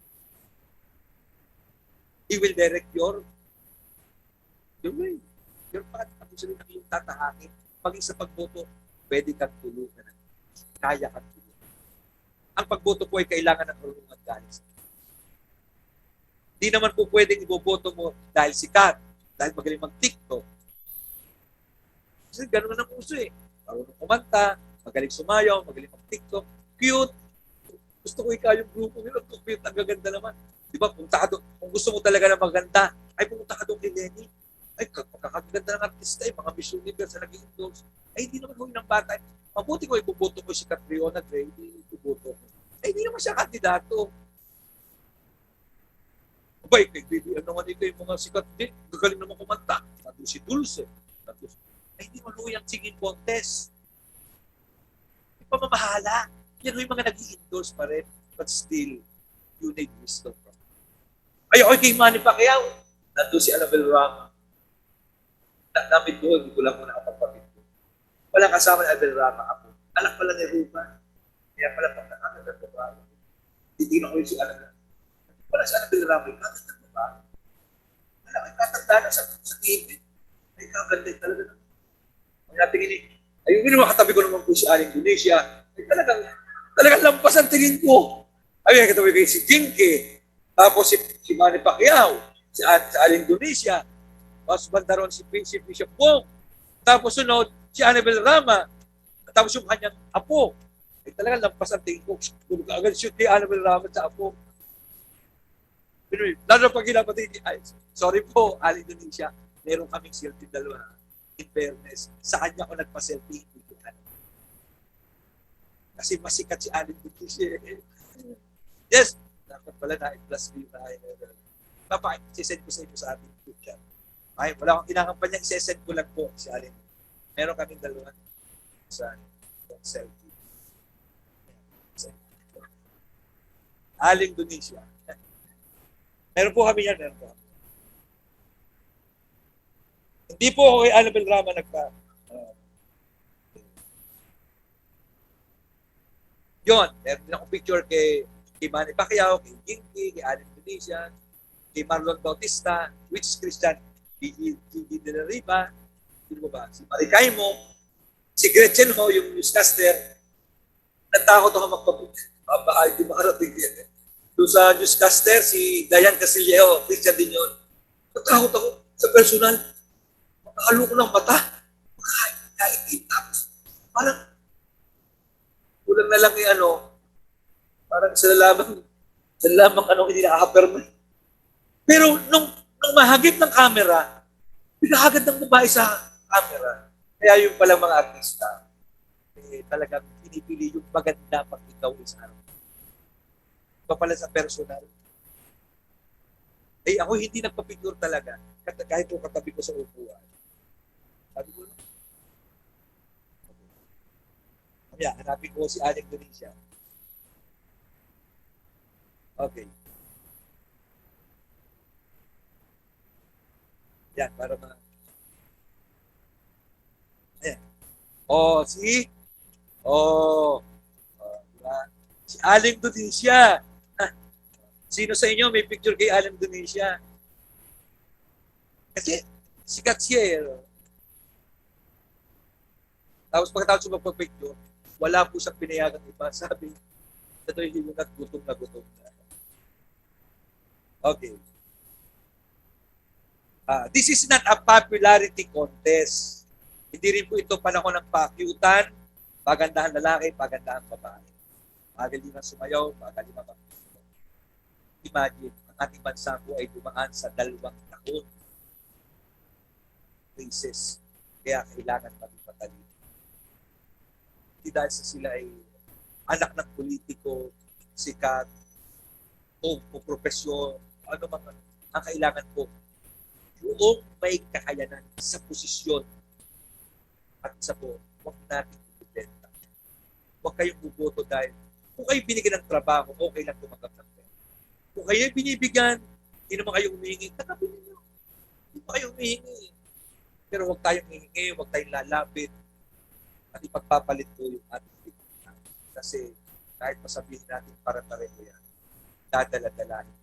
Speaker 1: He will direct your way. Your path. Ang sabihin ng iyong tatahakin. Paging sa pagboto, pwede kang tulungan. Kaya kang tulungan. Ang pagboto po ay kailangan ng karunungan galing sa Diyos. Di naman po pwedeng iboboto mo dahil sikat, dahil magaling mag-TikTok. Kasi gano'n ang uso eh. Marunong kumanta, magaling magaling sumayaw, magaling mag-TikTok, cute. Gusto ko ikaw yung grupo nila, cute, ang gaganda naman. Di ba, punta ka doon. Kung gusto mo talaga na maganda, ay pumunta ka doon kay Lenny. Ay, kakaganda ng artista, mga Miss Universe na nag-endorse. Ay, hindi naman huwag ng bata. Mabuti ko, ibuboto ko si Catriona Gray, hindi ibuboto ko. Ay, hindi naman siya kandidato. Abay, kaibigan naman ito yung mga sikat din. Gagaling naman kumanta. Nato si Dulce. Ay, hindi maluyang singing contest. Yung pamamahala. Yan yung mga nag-i-endorse pa rin. But still, you need wisdom. Ay, okay kay Manny Pacquiao. Nandun si Annabel Rama. Namit ko, hindi ko lang muna kapapapit ko. Walang kasama ni Annabel Rama ako. Anak pala ni Rupa. Kaya pala pag nakakaganda ng babae. Hindi na ko yung si Annabel. Wala si Annabel Rama. Nakakaganda ng babae. Wala kang katanda na sa TV. Ay, kakaganda talaga. Ang natingin eh. Ayun yung makatabi ko naman po si Aling Indonesia. Ay, talagang lampas ang tingin ko. Ay, katabi ko si Jinky. Tapos si Manny Pacquiao. Si Aling Indonesia. Tapos bandaron si Bishop Wong. Tapos sunod, si Annabel Rama. Tapos yung kanyang apo. Ay talagang lampas ang tingin ko. Tulog agad shoot ni Annabel Rama sa apo. Lalo pag ginapatid, sorry po, Aling Indonesia. Meron kaming selfie dalawa. In fairness, sa kanya ako nagpa-selfie. Kasi masikat si Aling Indonesia. Yes! Dapat pala na i-plus view na. Sisend ko sa inyo sa ating YouTube channel. Ay, wala akong kinakampanya, isesend ko lang po si Aling. Meron kaming dalawa sa selfie. Aling Indonesia. Meron po kami yan, meron po. Hindi po ako kay Annabel Rama yun, meron din akong picture kay Manny Pacquiao, kay Jinky, kay Aling Indonesia, kay Marlon Bautista, which is Christian, Gigi de la Riva, hindi mo ba? Si Maricay mo, si Gretchen Ho, yung newscaster, natakot ako magpapicture. Ay, di makarating yan. Doon sa newscaster, si Dayan Casillejo, Christian din yun. Natakot ako sa personal. Makahalo ko ng mata. Makahaitin. Tapos, parang, kulang na lang parang sila lamang hindi nakaka-permit. Pero nung mahagip ng camera, pinahagad ng babae sa camera. Kaya yung palang mga artista, talagang pinipili yung maganda pag ikaw isa. Iba pala sa personal. Ako hindi nagpa-picture talaga. Kahit yung katabi ko sa upuan. Sabi ko, hanapin ko si Aling Indonesia. Okay. Yan, para ayan. Diba? Si Aling Indonesia. Sino sa inyo may picture kay Aling Indonesia? Kasi, sikat siya eh. Tapos pagkatapos sa magpapicture, wala po siyang pinayagang iba. Sabi, ito yung gutom na gutom na. Okay. This is not a popularity contest. Hindi rin po ito panahon ng pakyutan, pagandahan lalaki, pagandahan babae. Magaling na sumayaw, magaling na magpapicture. Imagine, ang ating bansa po ay dumaan sa 2 taon. Crisis. Kaya kailangan maging matalino. Hindi dahil sa sila ay anak ng politiko, sikat, o profesyon, ano man ang kailangan po. Yung may kakayanan sa posisyon at isa po, huwag natin ibibenta. Huwag kayong buboto dahil kung kayo binigyan ng trabaho, okay lang tumanggap ng pera. Kung kayo binibigyan, hindi naman kayo humihingi, tanggapin niyo. Hindi pa kayo humihingi. Pero huwag tayong hihingi, huwag tayong lalapit at ipagpapalit po yung ating bigyan. Kasi kahit masabihin natin para pareho yan, dadala-dalahin.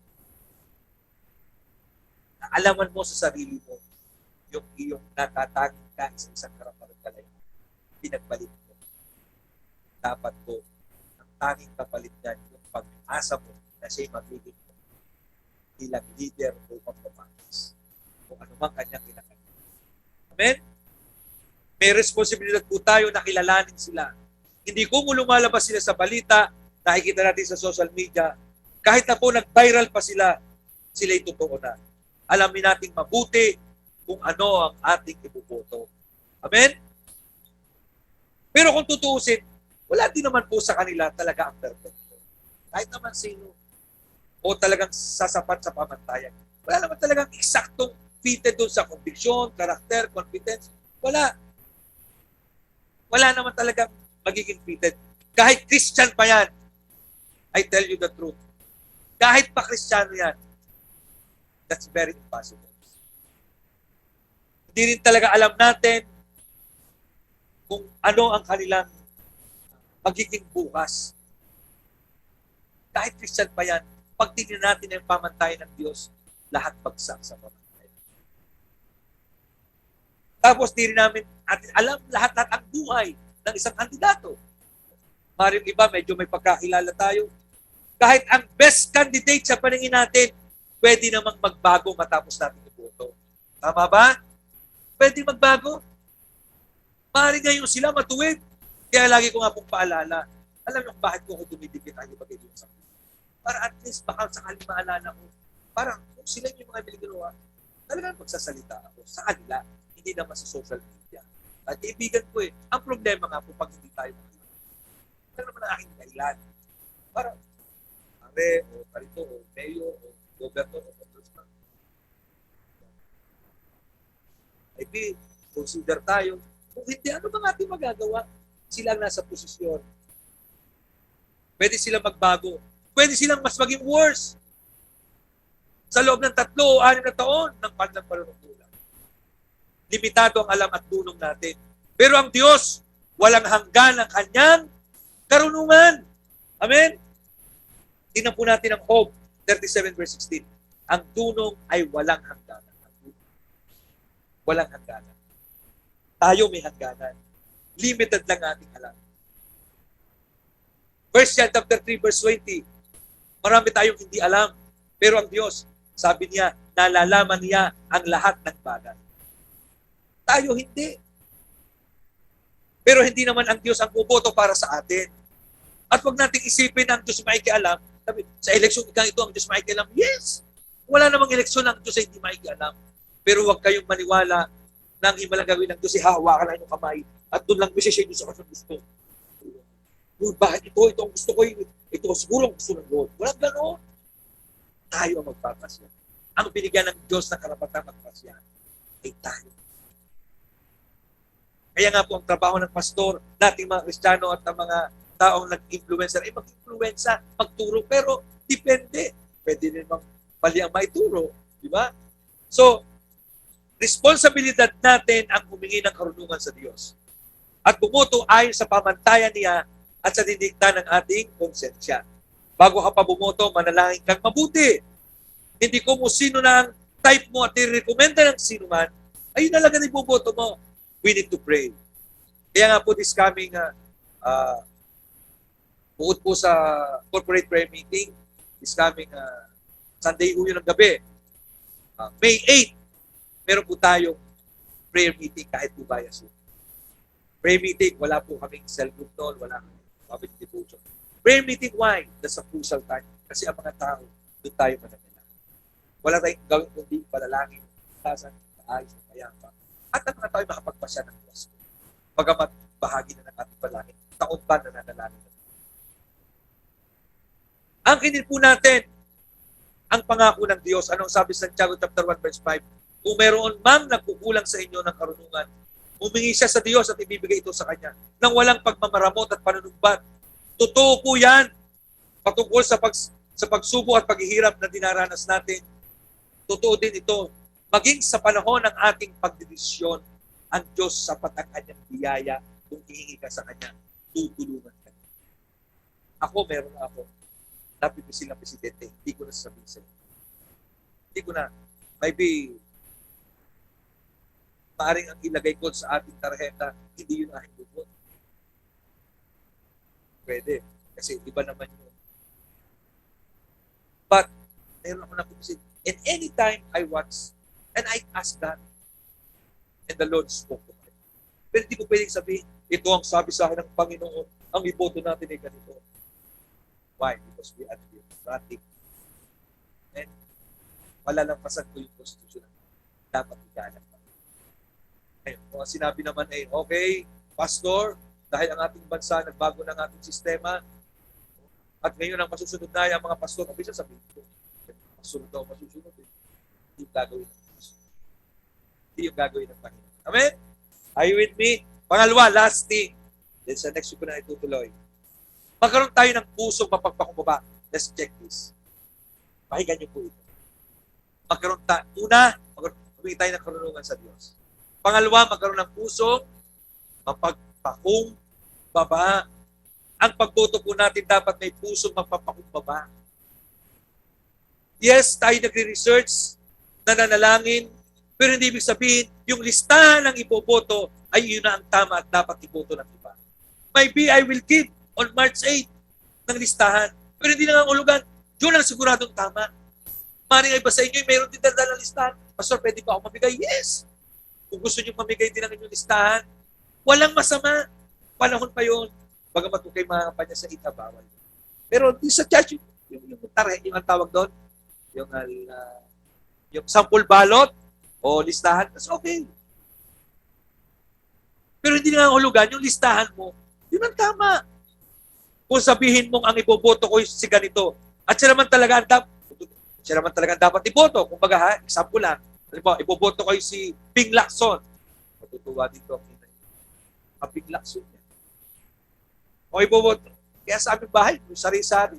Speaker 1: Alaman mo sa sarili mo yung iyong natatanging ka sa isang karapat-dalan, pinagpalit mo. Dapat po, ang tanging kapalit niyan yung pag-asa mo na siya'y magiging bilang leader o magpapangis. Kung ano mang kanyang kinakanya. Amen? May responsibilidad po tayo na kilalanin sila. Hindi ko lumalabas sila sa balita, nakikita natin sa social media, kahit na po nag-viral pa sila, sila'y totoo na. Alamin nating mabuti kung ano ang ating ibuboto. Amen? Pero kung tutuusin, wala din naman po sa kanila talaga ang perfecto. Kahit naman sino, o talagang sasapat sa pamantayan. Wala naman talagang eksaktong fitted doon sa conviction, karakter, competence. Wala. Wala naman talagang magiging fitted. Kahit Christian pa yan, I tell you the truth. Kahit pa Kristiyano yan, that's very impossible. Hindi rin talaga alam natin kung ano ang kanilang magiging bukas. Kahit Christian pa yan, pag tingnan natin ang pamantayan ng Diyos, lahat bagsak sa pamantayan. Tapos di rin namin alam lahat-lahat ang buhay ng isang kandidato. Maring iba, medyo may pagkakilala tayo. Kahit ang best candidate sa paningin natin, pwede namang magbago matapos natin iboto. Tama ba? Pwede magbago. Maring ngayon sila matuwid. Kaya lagi ko nga pong paalala, alam niyo bakit ko ako dumidikit ang iba kayo sa akin? Para at least baka sakali maalala ko, parang kung sila yung mga biniginawa, talagang magsasalita ako sa kanila, hindi naman sa social media. At kaibigan ko ang problema nga po pag hindi tayo makilala. Ano naman ang aking dahilan? Parang, are, o parito, o mayo, o goberno, o congressman. Maybe, consider tayo. Kung hindi, ano bang ating magagawa? Sila ang nasa posisyon. Pwede silang magbago. Pwede silang mas maging worse. Sa loob ng 3 o 6 na taon ng kanilang panunungkulan. Limitado ang alam at dunong natin. Pero ang Diyos, walang hanggan ang kanyang karunungan. Amen? Tingnan po natin ang Job 37 verse 16. Ang dunong ay walang hangganan. Walang hangganan. Tayo may hangganan. Limited lang ating alam. 1 John chapter 3 verse 20. Marami tayong hindi alam. Pero ang Diyos, sabi niya, nalalaman niya ang lahat ng bagay. Tayo hindi. Pero hindi naman ang Diyos ang buboto para sa atin. At huwag nating isipin na ang Diyos maikialam. Sabi, sa eleksyon ito ang Diyos maikialam. Yes! Wala namang eleksyon ang Diyos ay hindi maikialam. Pero huwag kayong maniwala na ang himalang gawin ng Diyos ay hahawakan lang yung kamay at doon lang misisya yung sa kanyang gusto. Lord, bakit ito ang gusto ko? Ito siguro ang gusto ng Lord. Walang gano'n. Tayo ang magpapasya. Ang binigyan ng Diyos na karapatang magpasya ay tayo. Kaya nga po ang trabaho ng pastor, nating mga Kristiyano at ang mga taong nag-influencer, ay mag-influensa, magturo, pero depende. Pwede rin mali ang maituro. Di ba? So, responsibilidad natin ang humingi ng karunungan sa Diyos. At bumoto ayon sa pamantayan niya at sa didikta ng ating konsensya. Bago ka pa bumoto, manalangin kang mabuti. Hindi ko mo sino na ang type mo at i-recommenda ng sino man, ayun na lang ang iboboto mo. We need to pray. Kaya nga po this coming, bukod po sa corporate prayer meeting, this coming Sunday uyo ng gabi, May 8, meron po tayong prayer meeting kahit po bias. Prayer meeting, wala po kaming cell group doon, wala kaming public devotion. Prayer meeting, why? That's a crucial time. Kasi ang mga tao, doon tayo mananalangin. Wala tayong gawin kundi panalangin, tasan, maayos, mayapa. At ang mga tayo makapagpasya ng Diyos. Bagamat bahagi na ng ating panalangin, taon pa na nanalangin. Ang kinil po natin, ang pangako ng Diyos, anong sabi sa Santiago chapter 1 verse 5, kung meron mang nagkukulang sa inyo ng karunungan, humingi siya sa Diyos at ibibigay ito sa Kanya nang walang pagmamaramot at panunumbat. Totoo po yan patungkol sa pagsubo at paghihirap na dinaranas natin. Totoo din ito. Maging sa panahon ng ating pagdedesisyon, ang Diyos sapat ang Kanyang biyaya kung hihingi ka sa Kanya, tutulungan ka. Ako, meron ako. Napipisil ng presidente, hindi ko na sasabihin sa inyo. Hindi ko na. Maybe, maaring ang ilagay ko sa ating tarjeta, hindi yun aking bubot. Pwede. Kasi iba naman yun. But, meron ako napipisil. And anytime I watch, and I ask God, and the Lord spoke to me. Pero hindi ko pwedeng sabihin, ito ang sabi sa akin ng Panginoon. ang iboto natin ay ganito. Why? Because we are democratic. And malalampasan ko yung constitution. Dapat igalang. Ngayon, kung sinabi naman ay, okay, Pastor, dahil ang ating bansa nagbago ng ating sistema, at ngayon ang masusunod na yung mga pastor, kabisa sabihin ko, masusunod daw, masusunod. Hindi yung gagawin ng pastor. Hindi yung gagawin ng Panginoon. Amen? Are you with me? Pangalawa, last thing. Then sa next week ko na itutuloy. Magkaroon tayo ng pusong mapagpakumbaba. Let's check this. Pakinggan niyo po ito. Magkaroon tayo ng karunungan sa Diyos. Pangalawa, magkaroon ng pusong mapagpakumbaba. Ang pagboto po natin dapat may pusong mapagpakumbaba. Yes, tayo nagre-research, nananalangin, pero hindi ibig sabihin, yung listahan ng iboboto ay yun na ang tama at dapat iboto ng iba. Maybe I will give on March 8 ng listahan, pero hindi nangangulugan, yun ang siguradong tama. Maring iba sa inyo, mayroon din dala ng listahan. Pastor, pwede ba ako mamigay? Yes. Kung gusto nyo mamigay din ang inyong listahan, walang masama. Panahon pa yun. Bagamat kung kayo mga kampanya sa ita, bawal. Pero sa church, yung tare, yung ang tawag doon, yung sample ballot o listahan, that's okay. Pero hindi nga hulugan, yung listahan mo, yun ang tama. Kung sabihin mong ang iboboto ko si ganito, at siya naman talaga ang dapat iboto. Kung baga, example lang, halimbawa, iboboto ko si Ping Lacson. Matutuwa dito ang Ping Lacson niya. O iboboto. Kaya sa aming bahay, yung sari-sari.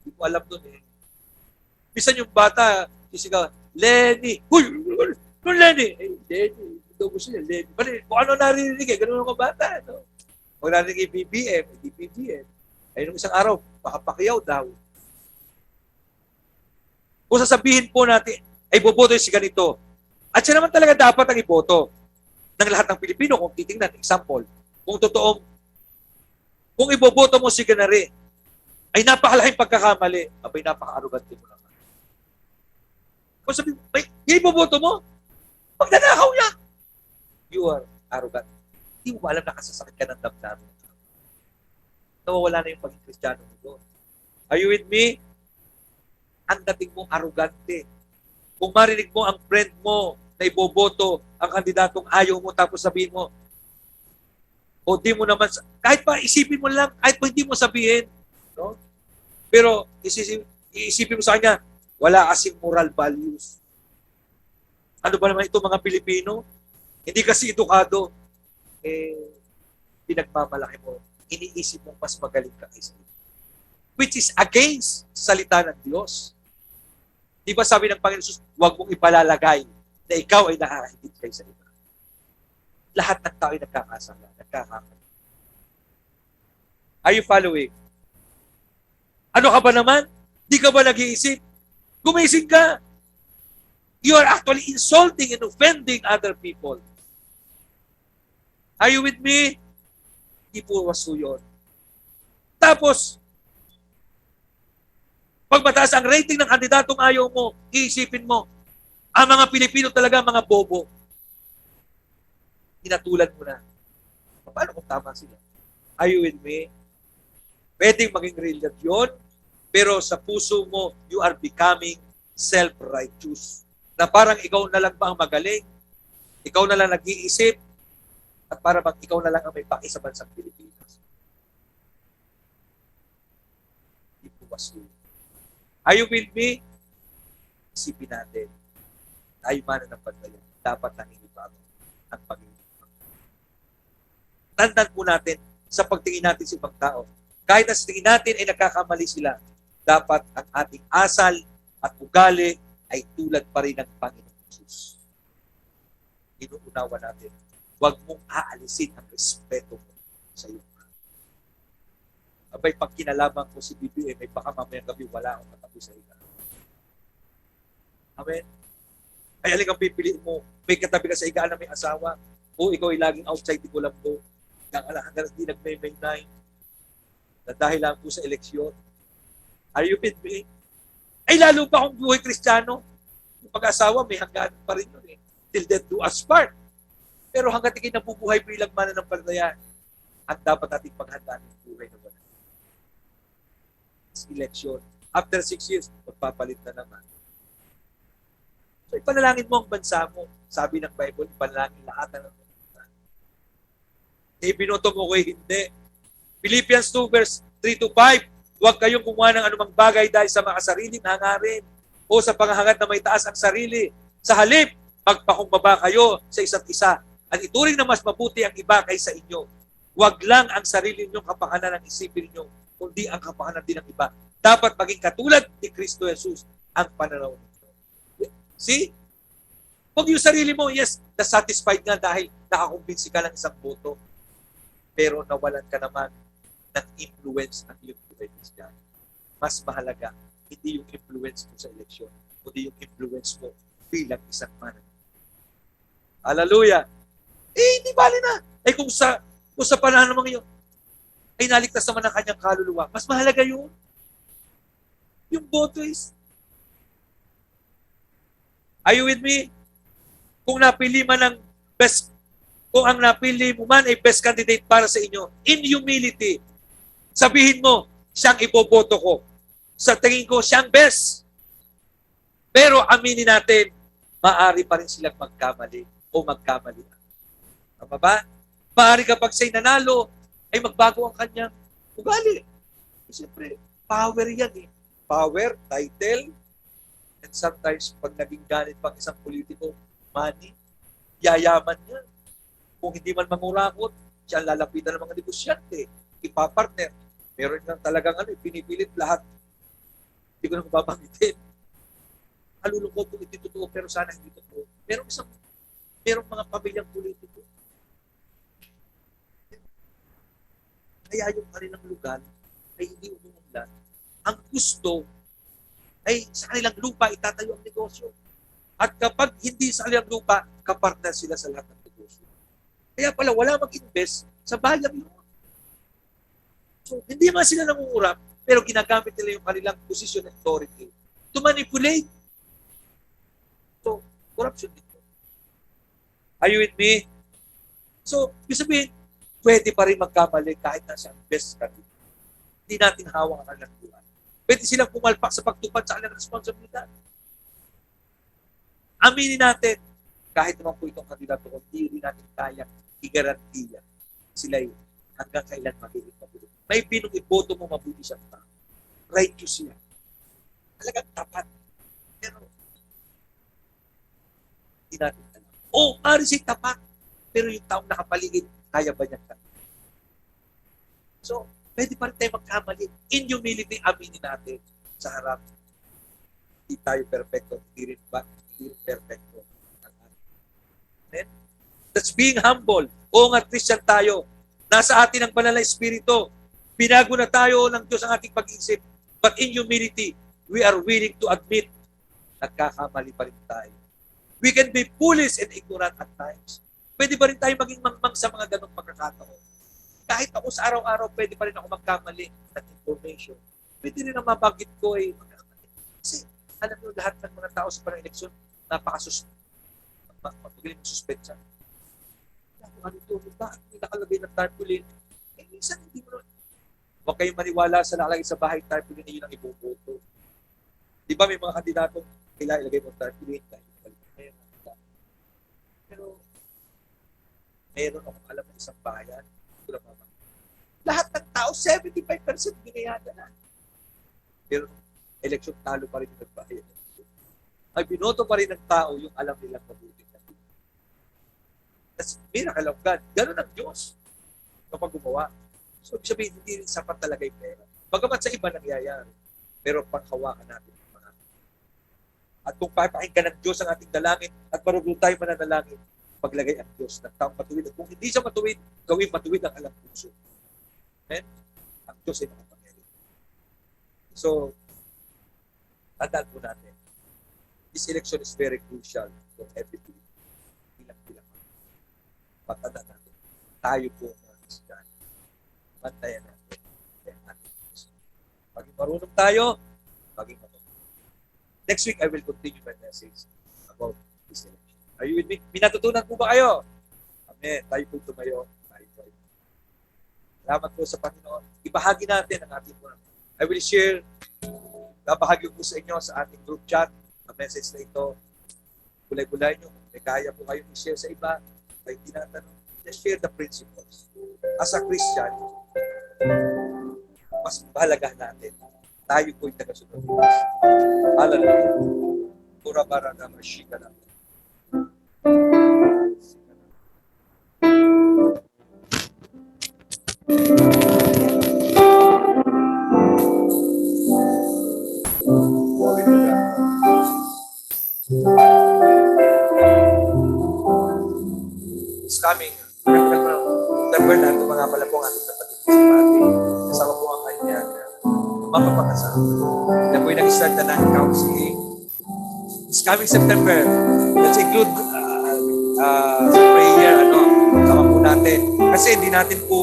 Speaker 1: Hindi ko alam doon eh. Bisan yung bata, sisigaw, Lenny! Huy! Yung Lenny! Eh, Lenny. Ito gusto niya, Lenny. Kung ano naririnig eh, ganun ang bata. No? Kung narinig yung BBM, hindi BBM. Ay, nung isang araw, baka Pacquiao daw. Kung sasabihin po natin, ay boboto yung si ganito. At siya naman talaga dapat ang iboto ng lahat ng Pilipino. Kung titingnan, example, kung totoong kung iboboto mo si Ganare, ay napakalaking pagkakamali. Abay, napaka-arrogante mo naman. Kung sabi, iboboto mo, magnanakaw yan. You are arrogant. Hindi mo ba alam na kasasakit ka ng damdamin? Nawawala na yung pagiging Kristiyano mo doon. Are you with me? Ang dating mo arrogante. Kung marinig mo ang friend mo na iboboto ang kandidatong ayaw mo, tapos sabihin mo, o di mo naman, kahit pa isipin mo lang, kahit pa hindi mo sabihin, no? Pero isipin mo sa kanya, wala kasing moral values. Ano ba naman ito mga Pilipino? Hindi kasi edukado. Pinagmamalaki mo, iniisip mo mas magaling ka kaysa ito. Which is against salita ng Diyos. Di ba sabi ng Panginoon Jesus, huwag mong ipalalagay na ikaw ay nakakahigit kaysa iba. Lahat ng tao ay nagkakasala, nagkakamali. Are you following? Ano ka ba naman? Di ka ba nag-iisip? Gumising ka. You are actually insulting and offending other people. Are you with me? Hindi po waso yun. Tapos, pag mataas ang rating ng kandidatong ayaw mo, iisipin mo, ang mga Pilipino talaga mga bobo. Inatulan mo na. Paano kung tama sila? Are you with me? Pwedeng maging religion yun, pero sa puso mo, you are becoming self-righteous. Na parang ikaw na lang ba ang magaling? Ikaw na lang nag-iisip? At para bang ikaw na lang ang may paki sa bansang Pilipinas? Hindi po wasto. Are you with me? Isipin natin. Tayo mananampalataya. Dapat nangingibago ang Panginoon. Tandaan po natin sa pagtingin natin sa ibang tao. Kahit na sa tingin natin ay nagkakamali sila, dapat ang ating asal at ugali ay tulad pa rin ng Panginoon Jesus. Inuunawa natin. Huwag mong aalisin ang respeto mo sa iyo. Abay, pag kinalaman ko si BBM, ay baka mamayang gabi wala akong katabi sa iyo. Amen? Ay alin ang pipiliin mo? May katabi ka sa higaan na may asawa, o ikaw ay laging outside di Colombo, hanggang hindi nagme-maintain, na dahil lang po sa eleksyon. Are you with me? Ay lalo pa kung buhay Kristiyano, yung pag-asawa may hangganan pa rin yun eh. Till death do us part. Pero hanggat ikay nabubuhay bilang mananampalataya, ang dapat nating paghandaan ng buhay na wala. Election. After 6 years, magpapalit na naman. So, ipanalangin mo ang bansa mo. Sabi ng Bible, ipanalangin lahat ng bansa. Ibinoto mo ko hindi. Philippians 2 verse 3 to 5, huwag kayong kumuha ng anumang bagay dahil sa mga sariling hangarin o sa pangahangad na may taas ang sarili. Sa halip, magpakumbaba kayo sa isa't isa at ituring na mas mabuti ang iba kaysa inyo. Huwag lang ang sarili ninyong kapakanan ang isipin ninyo, kundi ang kapakanan din ng iba. Dapat maging katulad ni Kristo Jesus ang pananaw ninyo. See? Huwag yung sarili mo, yes, na-satisfied nga dahil nakakumbinsi ka ng isang boto. Pero nawalan ka naman ng influence ang iyong buhay Kristiyan. Mas mahalaga, hindi yung influence mo sa eleksyon, kundi yung influence mo bilang isang manager. Hallelujah! Hindi bali na. Kung sa panahon naman yun, ay naligtas naman ang kanyang kaluluwa. Mas mahalaga yun. Yung boto is, are you with me? Kung napili man ang best, kung ang napili mo man ay best candidate para sa inyo, in humility, sabihin mo, siyang iboboto ko. Sa tingin ko, siyang best. Pero aminin natin, maaari pa rin silang magkamali o magkamali. Tama ba? Maaari kapag siya'y nanalo, ay magbago ang kanyang ugali. Siyempre, power yan eh. Power, title, and sometimes pag naging ganit pang isang politiko, money, yayaman niya. Kung hindi man mangurakot, siya ang lalapitan ng mga negosyante, ipapartner. Meron lang talagang pinipilit lahat. Hindi ko na mababanggitin. Alulungkot kung hindi totoo, pero sana hindi totoo. Merong mga pamilyang politiko. Kaya yung kanilang lugar ay hindi umuunlad. Ang gusto ay sa kanilang lupa itatayo ang negosyo. At kapag hindi sa kanilang lupa, kapartner sila sa lahat ng negosyo. Kaya pala wala mag-invest sa bayang yun. So, hindi man sila nangungurap, pero ginagamit nila yung kanilang position and authority to manipulate. So, corruption dito. Are you with me? So, ibig sabihin, pwede pa rin magkamali kahit na siya ang best candidate. Hindi natin hawak ang kanilang buwan. Pwede silang pumalpak sa pagtupad sa kanilang responsibilidad. Aminin natin, kahit naman po itong kandidato, hindi rin natin kayang i-garantiya sila'y hanggang kailan magiging mabuti. May pinong iboto mo mabuti siyang tao. Righteous siya. Talagang tapat. Pero, hindi natin alam. Maaari siya tapat. Pero yung taong nakapaligid, kaya ba niyang tapat? So, pwede pa rin tayo magkamali. In humility, aminin natin sa harap. Hindi tayo perfecto. Hindi rin perfecto. Amen? That's being humble. Oo nga, Christian tayo. Nasa atin ang banal na espiritu. Binago na tayo ng Diyos ang ating pag-iisip. But in humility, we are willing to admit nagkakamali pa rin tayo. We can be foolish and ignorant at times. Pwede pa rin tayo maging mangmang sa mga ganong pagkakataon. Kahit ako sa araw-araw, pwede pa rin ako magkamali ng information. Pwede rin ang mabagit ko ay magkamali. Kasi alam nyo, lahat ng mga tao sa panang-eleksyon, magaling suspensya. Ano ito? Bakit hindi nakalagay ng tarpaulin? Minsan hindi mo. Huwag kayong maniwala sa nakalagay sa bahay tarpaulin na yun ang iboboto. Di ba may mga kandidatong kailangan ilagay mo tarpaulin dahil pero meron akong alam ng isang bayan, lahat ng tao, 75% binayada na. Pero eleksyon talo pa rin yung nagbayad. Ay binoto pa rin ng tao yung alam nilang mabuti. That's miracle of God. Ganun ang Diyos kapag gumawa. So, sabihin, hindi rin sapat talaga yung pera. Bagamat sa iba nangyayari, pero panghawakan natin ang mga. At kung papakinggan ng Diyos ang ating dalangin at marunong tayo mananalangin, paglagay ang Diyos ng taong matuwid. At kung hindi siya matuwid, gawin matuwid ang alam puso. Amen? Ang Diyos ay makapangyari. So, tandaan po natin, this election is very crucial for everything. Bilang-bilang. Patandaan natin, tayo po mga Kristiyan. Bantayan natin ang ating Diyos. Maging marunong tayo, maging marunong. Next week, I will continue my message about this election. Are you with me? Minatutunan po ba kayo? Amen. Tayo po tumayo. Tayo po. Salamat po sa Panginoon. Ibahagi natin ang ating mga. I will share, babahagi ko sa inyo sa ating group chat, ang message na ito. Gulay-gulay nyo. May kaya po kayong i-share sa iba. May tinatanong. Just share the principles. As a Christian, mas mahalaga natin. Tayo po'y tagasunod. Hallelujah. Pura barada mashika na. It's coming. September na ito mga pala po ang ating kapatid sa Pati. Kasama po ang kanyang mapapakasal. Kaya po yung nag-start na ng counseling. It's coming September. Let's include sa prayer, sama po natin. Kasi hindi natin po,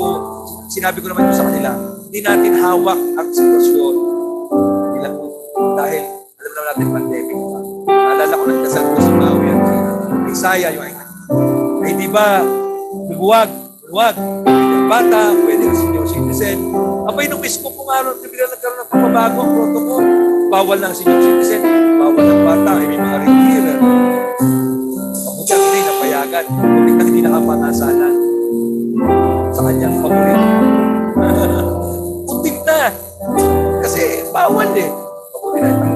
Speaker 1: sinabi ko naman po sa kanila, hindi natin hawak ang sitwasyon. Hindi lang po. Dahil, alam naman natin pandemic pa. Naalala ko ng kasal ko sa Maui at Isaiah, yung ay di ba, huwag, bata, pwede na senior citizen. Abay, nung mismo kung araw, bigla nagkaroon ng pagbabago ang protocol. Bawal ng senior citizen, bawal ng bata, ay may mga retire. Pabuti ang hindi napayagan. Pabuti ang hindi nakapangasalan sa kanyang paborito. Putik na. Kasi bawal eh. Pabuti na ito.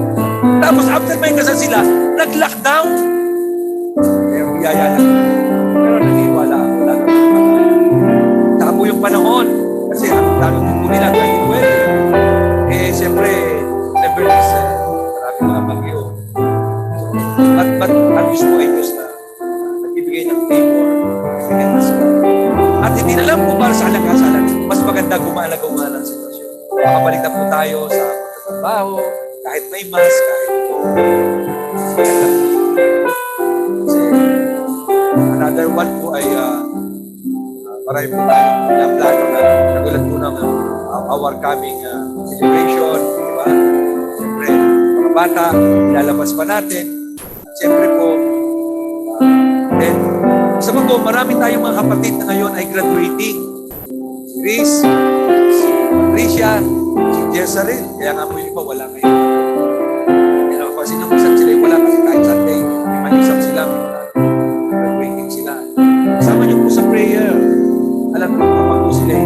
Speaker 1: Tapos after may kasal sila, nag-lockdown. Kaya biyaya lang. Pero naniwala ako. Saka po yung panahon. Kasi ang tanong po nila, kahit pwede. Siyempre, never is, maraming mga bagyo. But ang Diyos po ay Diyos na nagbibigay ng favor. At hindi na lang po para sa alakasalan. Mas maganda gumalaga-umala ang sitwasyon. Makabalik na po tayo sa pagtatrabaho, kahit may mask, kahit maganda po. Kasi another one po ay marami po tayong plano na nagulat po ng our coming celebration, di ba? Siyempre, mga bata, ilalabas pa natin. Siyempre po, then, isa pa po, marami tayong mga kapatid na ngayon ay graduating. Si Riz, si Patricia, si Jezarel, kaya nga po yung iba, wala ngayon. Kaya napapansin nyo, minsan sila wala kasi kahit Sunday, may mag-exam sila, graduating sila. Kasama nyo po sa prayer. Alam mo, kapag po sila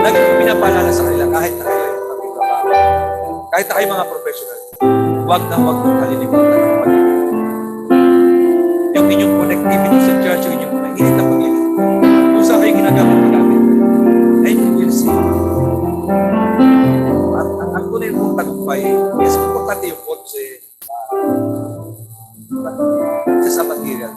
Speaker 1: lagi po pinapaalala sa kanila kahit na kayo yung pagkabago. Kahit na kayo mga professional, huwag nung kalilimutan ng pag-ibig. Yung inyong connectivity sa church, yung inyong mahilit na pag-ibig. Kung saan kayo ginagamit, and you will see. Ang tunay mong tagumpay, yes, importante yung kotse sa material.